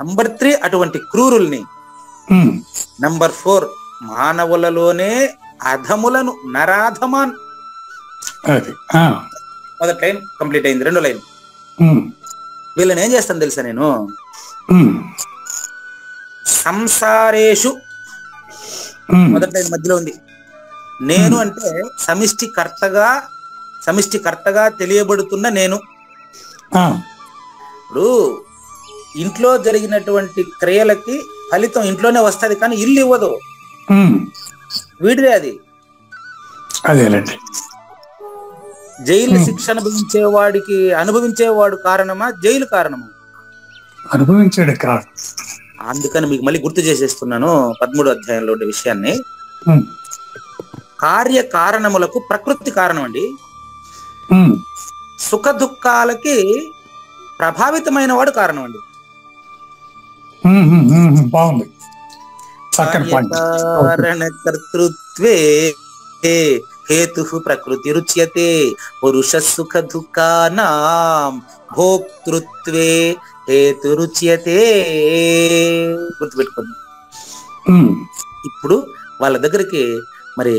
నంబర్ 3 అటువంటి క్రూరుల్ని, నంబర్ 4 మానవులలోనే అధములను నరాధమాన్. మొదటి లైన్ కంప్లీట్ అయింది. 2వ లైన్ వీళ్ళని ఏం చేస్తాను తెలుసా నేను, సంసారేషు, మొదటి లైన్ మధ్యలో ఉంది. నేను అంటే సమిష్టికర్తగా తెలియబడుతున్న నేను. ఇప్పుడు ఇంట్లో జరిగినటువంటి క్రియలకి ఫలితం ఇంట్లోనే వస్తుంది, కానీ ఇల్లు ఇవ్వదు, వీడిదే అది. అదేనండి. జైలు శిక్ష అనుభవించేవాడు కారణమా, జైలు కారణమా? అనుభవించాడు కారణం. అందుకని మీకు మళ్ళీ గుర్తు చేసేస్తున్నాను 13వ అధ్యాయంలో ఉండే విషయాన్ని. కార్యకారణములకు ప్రకృతి కారణం అండి. సుఖ దుఃఖాలకి ప్రభావితమైన వాడు కారణం అండి. బాగుంది. కర్తృత్వే హేతు ప్రకృతి రుచ్యతే, పురుష సుఖ దుఃఖానాం భోక్తృత్వే హేతు రుచ్యతే. గుర్తుపెట్టుకోండి. ఇప్పుడు వాళ్ళ దగ్గరికి మరి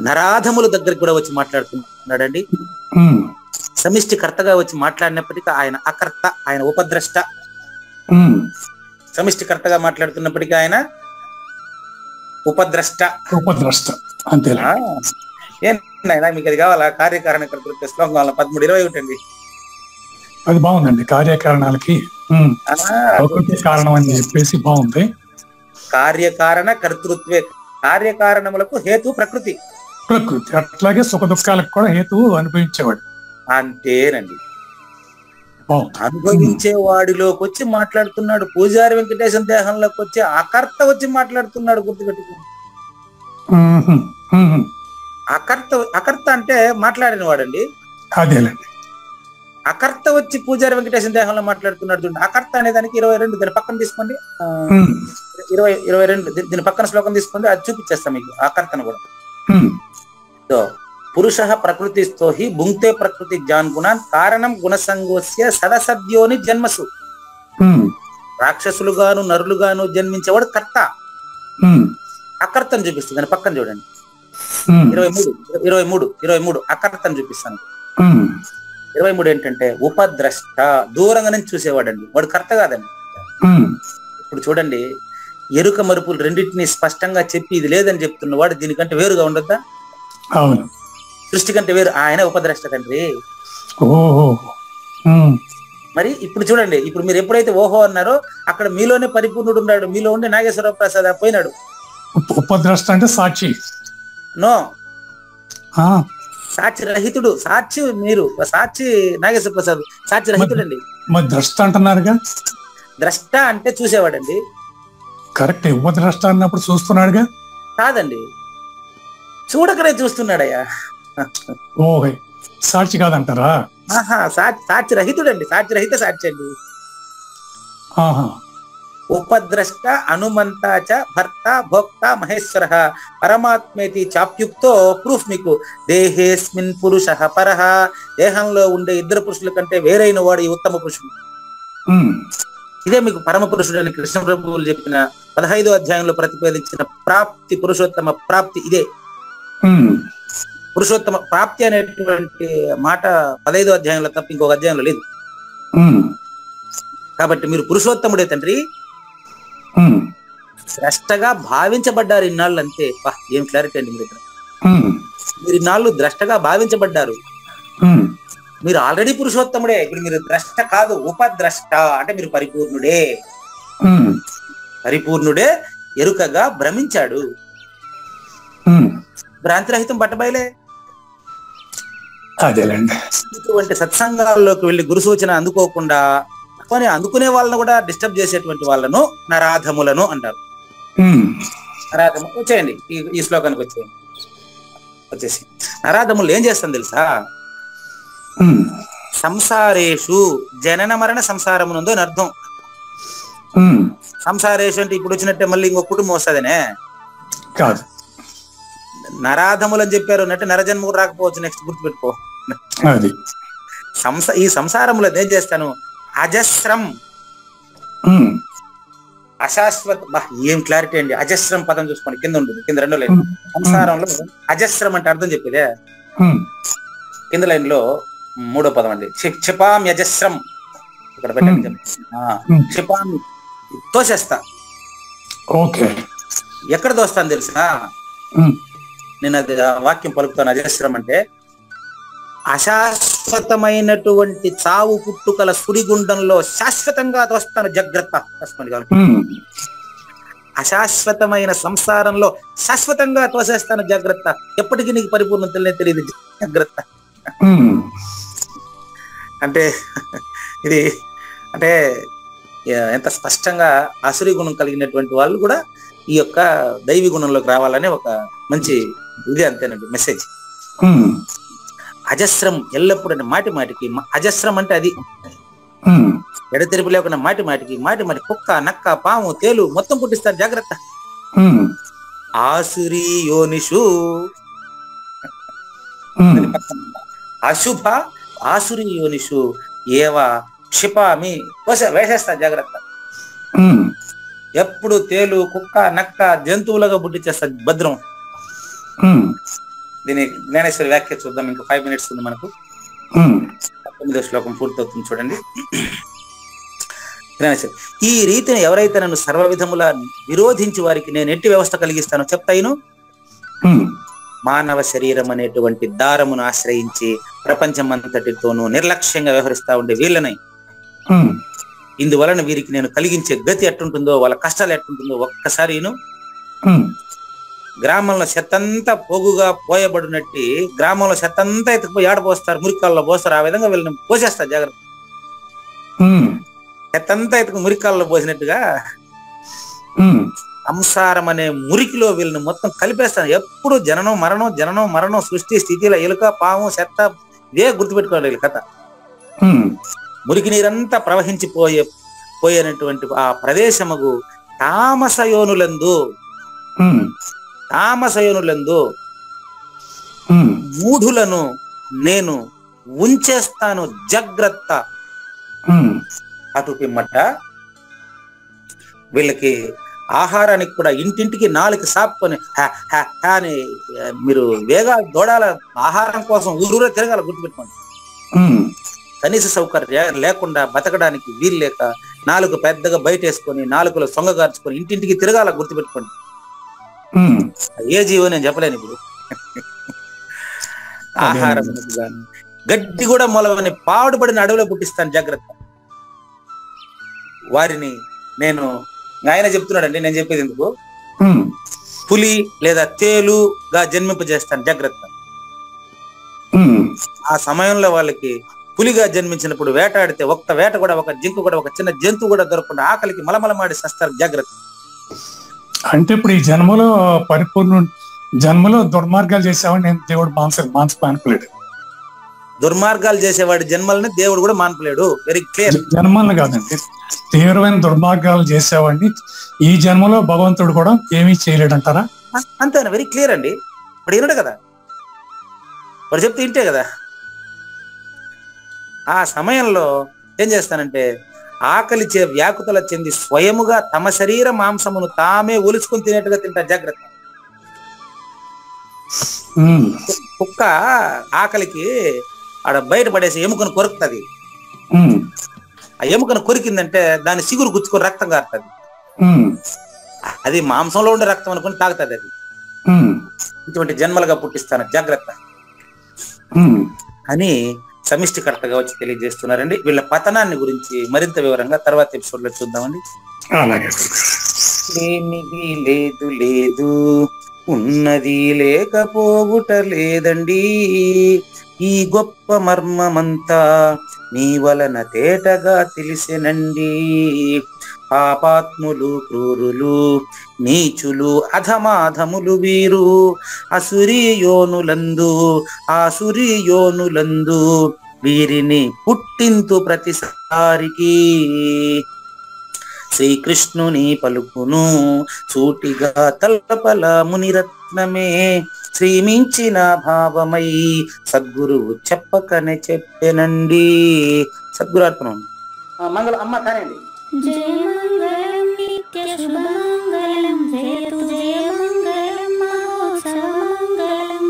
నరాధముల దగ్గరికి కూడా వచ్చి మాట్లాడుతున్నాడండి. సమిష్టికర్తగా వచ్చి మాట్లాడినప్పటికీ ఆయన అకర్త, ఆయన ఉపద్రష్ట. సమిష్టికర్తగా మాట్లాడుతున్నప్పటికీ ఆయన ఉపద్రష్ట. అంతేనా? ఏంటైనా మీకు అది కావాలా? కార్యకారణ కర్తృత్వ శ్లోకం కావాలా? 13:21 అండి. అది బాగుందండి. కార్యకారణాలకి కారణం అని చెప్పేసి బాగుంది. కార్యకారణ కర్తృత్వే, కార్యకారణములకు హేతు ప్రకృతి. అట్లాగే సుఖ దుఃఖాలకు కూడా హేతువు అనుభవించేవాడు. అంతేనండి. అనుభవించే వాడిలోకి వచ్చి మాట్లాడుతున్నాడు. పూజారి వెంకటేశం దేహంలోకి వచ్చి అకర్త వచ్చి మాట్లాడుతున్నాడు. గుర్తుపెట్టుకుని, అకర్త అంటే మాట్లాడిన వాడండి. అదేనండి. అకర్త వచ్చి పూజారి వెంకటేశం దేహంలో మాట్లాడుతున్నాడు. చూడండి, అకర్త అనే దానికి 22 దీని పక్కన తీసుకోండి. 22 దీని పక్కన శ్లోకం తీసుకోండి, అది చూపించేస్తాం మీకు అకర్తను కూడా. పురుష ప్రకృతిస్థో హి భుంక్తే ప్రకృతి జాన్ గుణాన్ కారణం గుణసంగోస్య సదసద్యోని జన్మసు. రాక్షసులుగాను నరులుగాను జన్మించేవాడు కర్త. అకర్తను చూపిస్తుంది దాని పక్కన చూడండి. 23 అకర్తను చూపిస్తాను. 23 ఏంటంటే ఉపద్రష్ట, దూరంగా నుంచి చూసేవాడండి, వాడు కర్త కాదండి. ఇప్పుడు చూడండి, ఎరుక మరుపులు రెండింటినీ స్పష్టంగా చెప్పి ఇది లేదని చెప్తున్నవాడు దీనికంటే వేరుగా ఉండొద్దా? అవును. సృష్టి కంటే వేరు, ఆయన ఉపద్రష్ట తండ్రి. మరి ఇప్పుడు చూడండి, ఇప్పుడు మీరు ఎప్పుడైతే ఓహో అన్నారో అక్కడ మీలోనే పరిపూర్ణుడు ఉన్నాడు. మీలో ఉండి నాగేశ్వర ప్రసాద్ పోయినాడు. ఉపద్రష్ట అంటే సాక్షి? నో, సాక్షి రహితుడు. సాక్షి మీరు, సాక్షి నాగేశ్వర ప్రసాద్ సాక్షి రహితుడండి. మరి ద్రష్ట అంటున్నారుగా? ద్రష్ట అంటే చూసేవాడండి. కరెక్ట్. ఉపద్రష్ట అన్నప్పుడు చూస్తున్నాడుగా? కాదండి, చూడకనే చూస్తున్నాడయ్యా. ఓహే, సాక్షి కాదంటారా? సాక్షి రహితుడండి. సాక్షి రహిత సాక్షి అండి. ఉపద్రష్ట అనుమంతాచ భర్త భోక్త మహేశ్వర పరమాత్మేతి చాప్యుక్తో. ప్రూఫ్ మీకు, దేహేస్మిన్ పురుష పరహ, దేహంలో ఉండే ఇద్దరు పురుషుల కంటే వేరైన వాడు ఈ ఉత్తమ పురుషుడు. ఇదే మీకు పరమ పురుషుడు అని కృష్ణ ప్రభువులు చెప్పిన 15వ అధ్యాయంలో ప్రతిపాదించిన ప్రాప్తి, పురుషోత్తమ ప్రాప్తి ఇదే. పురుషోత్తమ ప్రాప్తి అనేటువంటి మాట 15వ అధ్యాయంలో తప్ప ఇంకొక అధ్యాయంలో లేదు. కాబట్టి మీరు పురుషోత్తముడే తండ్రి. ద్రష్టగా భావించబడ్డారు ఇన్నాళ్ళు, అంతే. ఏం క్లారిటీ అండి మీ దగ్గర. మీరు ఇన్నాళ్ళు ద్రష్టగా భావించబడ్డారు. మీరు ఆల్రెడీ పురుషోత్తముడే. ఇప్పుడు మీరు ద్రష్ట కాదు, ఉపద్రష్ట అంటే మీరు పరిపూర్ణుడే. పరిపూర్ణుడే ఎరుకగా భ్రమించాడు. భ్రాంతిరహితం బట్టబయలే. అదేలేండి. ఇటువంటి సత్సంగాల్లోకి వెళ్ళి గురు సూచన అందుకోకుండా పోనీ అందుకునే వాళ్ళను కూడా డిస్టర్బ్ చేసేటువంటి వాళ్ళను నరాధములను అంటారు. నరాధము వచ్చేయండి, ఈ శ్లోకానికి వచ్చేసి నరాధములు ఏం చేస్తాను తెలుసా? సంసారేషు జనన మరణ సంసారమునందు అని అర్థం. సంసారేషు అంటే ఇప్పుడు వచ్చినట్టే మళ్ళీ ఇంకో కుటుంబం వస్తుందనే కాదు. నరాధములు అని చెప్పారు అంటే నరజన్మ కూడా రాకపోవచ్చు. నెక్స్ట్ గుర్తుపెట్టుకో. ఈ సంసారములో ఏం చేస్తాను? అజస్రం, అశాశ్వత. ఏం క్లారిటీ అండి! అజస్రం పదం చూసుకోండి, కింద ఉంటుంది, కింద రెండో లైన్. సంసారంలో అజస్రం అంటే అర్థం చెప్పేదే. కింద లైన్ లో మూడో పదం అండి, క్షిపామి అజస్రం. ఇక్కడ పెట్టండి, క్షిపామి తోసేస్తా. ఓకే, ఎక్కడ తోస్తాను తెలుసా? నేను అది వాక్యం పలుకుతాను. అజస్రం అంటే అశాశ్వతమైనటువంటి చావు పుట్టుకల సుడిగుండంలో శాశ్వతంగా తోస్తాను, జాగ్రత్త. అశాశ్వతమైన సంసారంలో శాశ్వతంగా తోసేస్తాను, జాగ్రత్త. ఎప్పటికీ నీకు పరిపూర్ణతలే తెలియదు, జాగ్రత్త. అంటే ఇది అంటే ఎంత స్పష్టంగా అసురి గుణం కలిగినటువంటి వాళ్ళు కూడా ఈ యొక్క దైవీ గుణంలోకి రావాలనే ఒక మంచి ఇది, అంతేనండి మెసేజ్. అజస్రం ఎల్లప్పుడు అంటే మాటి మాటికి, అజస్రం అంటే అది ఎడతెరిపి లేకుండా మాటి మాటికి కుక్క, నక్క, పాము, తేలు మొత్తం పుట్టిస్తారు, జాగ్రత్త. ఆసురి యోనిషు, అశుభ ఆసురి యోనిషు ఏవ క్షిపామి వేసేస్తా, జాగ్రత్త. ఎప్పుడు తేలు, కుక్క, నక్క జంతువులుగా పుట్టించేస్తా, భద్రం. దీని జ్ఞానేశ్వరి వ్యాఖ్య చూద్దాం. ఇంకా 5 minutes ఉంది మనకు. 9వ శ్లోకం పూర్తవుతుంది చూడండి. జ్ఞానేశ్వరి, ఈ రీతిని ఎవరైతే నన్ను సర్వ విధముల విరోధించి వారికి నేను ఎట్టి వ్యవస్థ కలిగిస్తానో చెప్తాయిను. మానవ శరీరం అనేటువంటి దారమును ఆశ్రయించి ప్రపంచమంతటితోనూ నిర్లక్ష్యంగా వ్యవహరిస్తా ఉండే వీళ్ళని, ఇందువలన వీరికి నేను కలిగించే గతి ఎట్టుంటుందో, వాళ్ళ కష్టాలు ఎట్టుంటుందో ఒక్కసారి గ్రామంలో చెత్తంతా పోగుగా పోయబడినట్టు గ్రామంలో చెత్తంతా ఎత్తుకుపోయి ఆడపోస్తారు, మురికాల్లో పోస్తారు. ఆ విధంగా వీళ్ళని పోసేస్తారు, జాగ్రత్త. చెత్తంతా ఎత్తుకు మురికాల్లో పోసినట్టుగా సంసారం అనే మురికిలో వీళ్ళని మొత్తం కలిపేస్తాను. ఎప్పుడు జననం మరణం సృష్టి స్థితిలో ఎలుక, పాము, చెత్త ఇదే గుర్తుపెట్టుకోవాలి వీళ్ళ కథ. మురికి నీరంతా పోయేనటువంటి ఆ ప్రదేశముకు తామసయోనులందు మూఢులను నేను ఉంచేస్తాను, జాగ్రత్త. అటు పిమ్మట వీళ్ళకి ఆహారానికి కూడా ఇంటింటికి 4 సాపుకొని అని మీరు వేగాలు దూడాల ఆహారం కోసం ఊరూరే తిరగాల, గుర్తుపెట్టుకోండి. కనీస సౌకర్యం లేకుండా బతకడానికి వీలు లేక 4 పెద్దగా బయట వేసుకొని 4లో సొంగగార్చుకొని ఇంటింటికి తిరగాల, గుర్తుపెట్టుకోండి. ఏ జీవో నేను చెప్పలేను ఇప్పుడు. ఆహారం గడ్డి కూడా మొలవని పాడుపడిన అడవిలో పుట్టిస్తాను, జాగ్రత్త. వారిని నేను, ఆయన చెప్తున్నాడండి, నేను చెప్పేది ఎందుకు, పులి లేదా తేలుగా జన్మింపజేస్తాను, జాగ్రత్త. ఆ సమయంలో వాళ్ళకి పులిగా జన్మించినప్పుడు వేటాడితే ఒక్క వేట కూడా, ఒక జింకు కూడా, ఒక చిన్న జంతువు కూడా దొరకకుండా ఆకలికి మలమలమాడి సస్తారు, జాగ్రత్త. అంటే ఇప్పుడు ఈ జన్మలో దుర్మార్గాలు చేసేవాడిని నేను దేవుడు మాన్పలేడు. దుర్మార్గాలు చేసేవాడి జన్మలని దేవుడు కూడా మాన్పలేడు. Very clear. జన్మలను కాదండి, తీవ్రమైన దుర్మార్గాలు చేసేవాడిని ఈ జన్మలో భగవంతుడు కూడా ఏమీ చేయలేడు అంటారా? అంతేనా? వెరీ క్లియర్ అండి. ఇప్పుడు వినడు కదా, వాడు చెప్తే ఇంటే కదా. ఆ సమయంలో ఏం చేస్తానంటే ఆకలి వ్యాకుతల చెంది స్వయముగా తమ శరీర మాంసమును తామే ఒలుచుకొని తినేట్టుగా తింటారు, జాగ్రత్త. కుక్క ఆకలికి ఆడ బయట పడేసి ఎముకను కొరుకుతుంది. ఆ ఎముకను కొరికిందంటే దాని సిగురు గుచ్చుకొని రక్తం కారుతుంది. అది మాంసంలో ఉండే రక్తం అనుకుని తాగుతుంది. అది ఇటువంటి జన్మలుగా పుట్టిస్తాను, జాగ్రత్త అని సమిష్టికర్తగా వచ్చి తెలియజేస్తున్నారండి. వీళ్ళ పతనాన్ని గురించి మరింత వివరంగా తర్వాత ఎపిసోడ్ లో చూద్దామండి. అలాగే. లేదు ఉన్నది లేకపోవుట లేదండి, ఈ గొప్ప మర్మమంతా నీ వలన తేటగా తెలిసెనండి. పాపాత్ములు, క్రూరులు, నీచులు, అధమాధములు వీరు ఆసురీయోనులందు వీరిని పుట్టింతు ప్రతిసారికి. శ్రీకృష్ణుని పలుకును సూటిగా తలపల మునిరత్నమే, శ్రీమించిన భావమై సద్గురువు చెప్పకనే చెప్పెనండి. సద్గురార్పణం. మంగళం అమ్మ కానండి. జయ మంగళం నిత్య శుభమంగళం, జయతు జయ మంగళం మహోత్సవ మంగళం.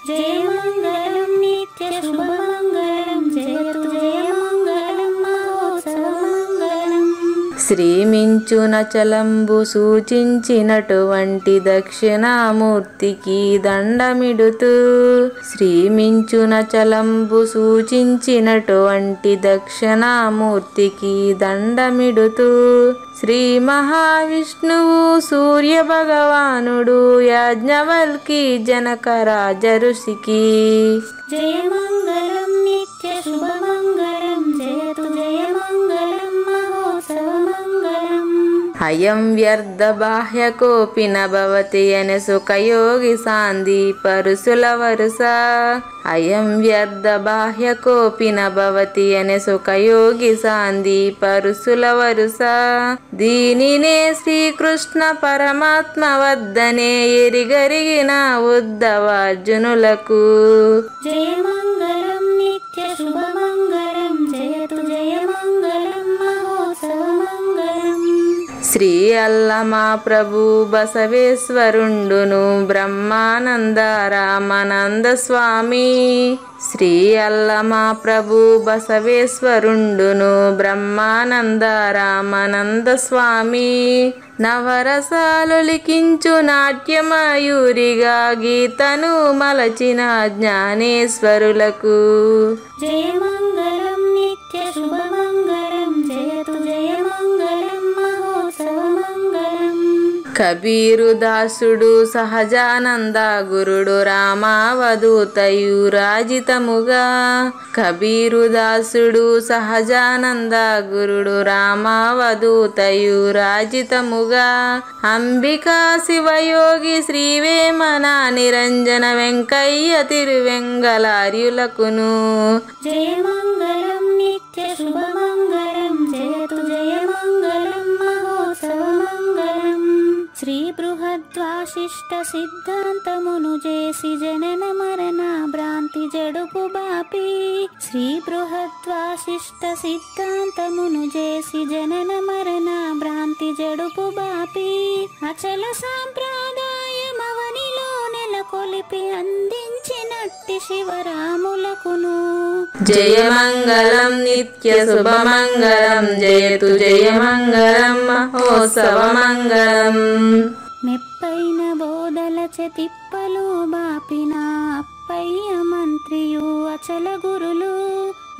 జయ మంగళం నిత్య శుభమంగళం, జయతు జయ మంగళం మహోత్సవ మంగళం. శ్రీమించున చలంబు సూచించినటువంటి దక్షిణామూర్తికి దండమిడుతూ, శ్రీమించున చలంబు సూచించినటువంటి దక్షిణామూర్తికి దండమిడుతూ, శ్రీ మహావిష్ణువు సూర్య భగవానుడు యాజ్ఞవల్కి జనక రాజ ఋషికి. జయ మంగళం నిత్య శుభమంగళం, జయతు జయ మంగళం మహోత్సవ మంగళం. అయం వ్యర్థ బాహ్య కోపి న భవతి అనే సుఖయోగి సాంది పరుసుల వరుస. అయం వ్యర్థ బాహ్య కోపి న భవతి అనే సుఖయోగి సాంది పరుసుల వరుస. దీనినే శ్రీకృష్ణ పరమాత్మ వద్దనే ఎరిగరిగిన ఉద్ధవార్జునులకు. జయ మంగళం నిత్య శుభమంగళం, జయతు జయ మంగళం మహోత్సవ మంగళం. శ్రీ అల్లమా ప్రభు బసవేశ్వరుండును బ్రహ్మానంద రామానంద స్వామి. శ్రీ అల్లమా ప్రభు బసవేశ్వరుండును బ్రహ్మానంద రామానంద స్వామి. నవరసాలు లిఖించు నాట్యమయూరిగా గీతను మలచిన జ్ఞానేశ్వరులకు. జయ మంగళం నిత్య శుభమంగళం, జయతు జయ మంగళం మహోత్సవ మంగళం. కబీరు దాసుడు సహజానంద గురుడు రామావధూతయు రాజితముగా. కబీరు దాసుడు సహజానంద గురుడు రామావధూతయు రాజితముగా. అంబికా శివయోగి శ్రీవేమన నిరంజన వెంకయ్య తిరువెంగళార్యులకును. జయ మంగళం నిత్య శుభమంగళం, జయతు జయ మంగళం మహోత్సవ మంగళం. శ్రీ బృహద్వాశిష్ట సిద్ధాంతమును చేసి జనన మరణ భ్రాంతి జడుపు బాపి. శ్రీ బృహద్వాశిష్ట సిద్ధాంతమును చేసి జనన మరణ భ్రాంతి జడుపు బాపి. అచల సాంప్రదాయమవనిలో నెలకొలిపి అందించినట్టి శివరాములకును. జయ మంగళం నిత్య శుభమంగళం, జయతు జయ మంగళం మహోత్సవ మంగళం. మెప్పైన బోధల తిప్పలు బాపిన అప్పయ్య మంత్రియు అచల గురులు.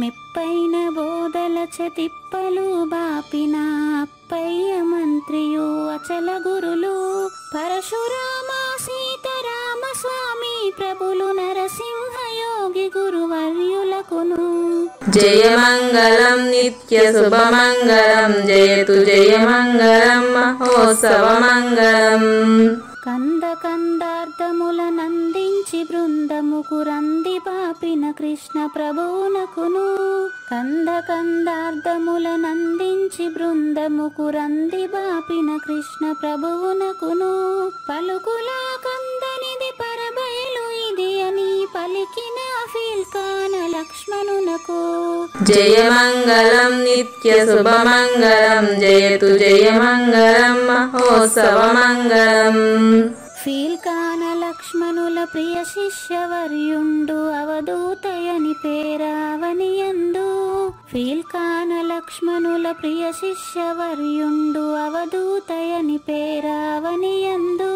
మెప్పైన బోధల తిప్పలు బాపిన అప్పయ్య మంత్రియు అచల గురులు. పరశురామ సీతారామ స్వామి ప్రభులు నరసింహ యోగి గురువర్యులకును. జయ మంగళం నిత్య శుభమంగళం, జయతు జయ మంగళం మహోత్సవ మంగళం. కంద కందార్థముల నందించి బృందముకు రంది పాపిన కృష్ణ ప్రభువునకును. కంద కందార్థముల నందించి బృందముకు రంది బాపిన కృష్ణ ప్రభువునకును. పలుకులా కందనిది పరబయలు ఇది అని పలికిన ఫీల్కాన లక్ష్మణునకు. జయ మంగళం నిత్య శుభమంగళం, జయతు జయ మంగళం మహోత్సవ మంగళం. ఫీల్కాన లక్ష్మణుల ప్రియ శిష్యవర్యుండు అవధూతయని పేరావనియందు. ఫీల్కాన లక్ష్మణుల ప్రియ శిష్యవర్యుండు అవధూతయని పేరావనియందు.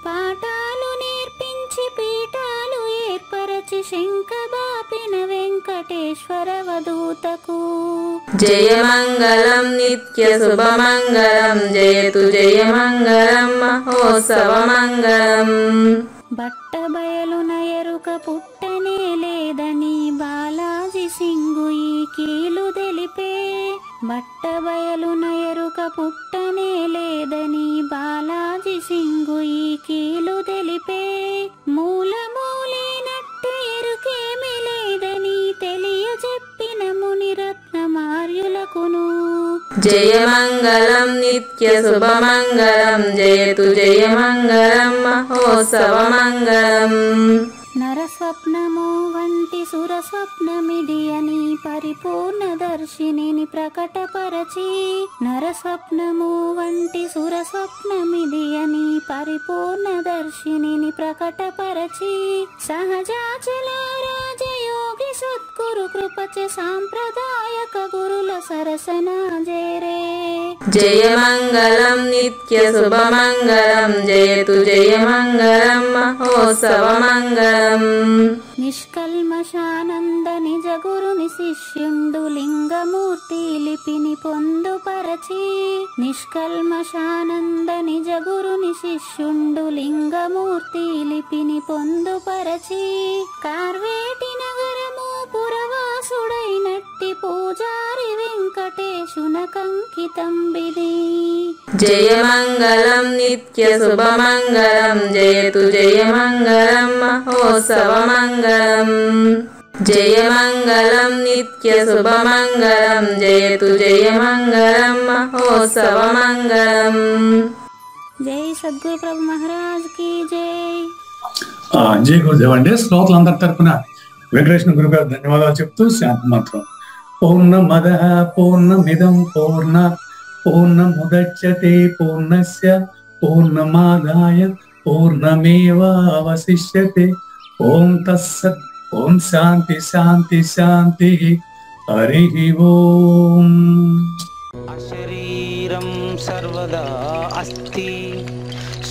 పాఠాలు నేర్పించి పీఠాలు ఏర్పరచి శంఖ బాపిన వెంకట వెంకటేశ్వర వదూతకు. జయమంగళం నిత్య శుభమంగళం జయతు జయమంగళం మహోత్సవమంగళం. బట్ట బయలున ఎరుక పుట్టనే లేదని బాలాజీ సింగు ఈ కీలు తెలిపే. బట్ట బయలున ఎరుక పుట్టనే లేదని బాలాజీ సింగు ఈ కీలు తెలిపే. మూలమూలేనట్టు ఎరుకేమి లేదని తెలియజెప్పిన మునిరత్నమార్యులకును. జయమంగళం నిత్య శుభమంగళం జయతు జయమంగళం మహోత్సవమంగళం. నరస్వప్నము వంటి సురస్వప్నమిది అని పరిపూర్ణ దర్శినిని ప్రకటపరచి. నరస్వప్నము వంటి సురస్వప్నమిది అని పరిపూర్ణ దర్శినిని ప్రకటపరచి. సహజాచల రాజయోగి సద్గురు కృపచ సాంప్రదాయక గురుల సరసన జేరే. జయమంగళం నిత్య శుభమంగళం జయతు జయమంగళం మహోత్సవమంగళం. నిష్కల్మషానంద నిజ గురుని శిష్యుండు లింగమూర్తి లిపిని పొందుపరచి. నిష్కల్మషానంద నిజ గురుని శిష్యుండు లింగమూర్తి లిపిని పొందుపరచి. కార్వేటి నగరము పురవాసుడైనట్టి పూజారి వెంకటేశునకంకితం బిది. జయమంగళం నిత్య శుభమంగళం జయతు జయమంగళం మహోత్సవమంగళం. జయమంగళం నిత్య శుభమంగళం జయతు జయమంగళం మహోత్సవమంగళం. జై సద్గురు ప్రభు మహారాజ్ కి జై. జై గురుదేవ్ అండి. శ్రోతలందరి తరపున వెంకటేశ్వర గురు గారు ధన్యవాదాలు చెప్తూ శాంతి మంత్రం. పూర్ణమద పూర్ణమిదం పూర్ణముదచ్యతే పూర్ణస్య పూర్ణమాదాయ పూర్ణమేవావశిష్యతే. ఓం తత్సత్. ఓం శాంతి శాంతి శాంతి. హరి ఓం. అశరీరం సర్వదా అస్తి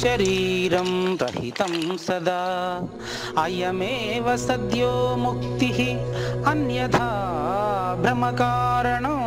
శరీరం రహితం సదా. అయమేవ సద్యో ముక్తి అన్యథా భ్రమకారణం.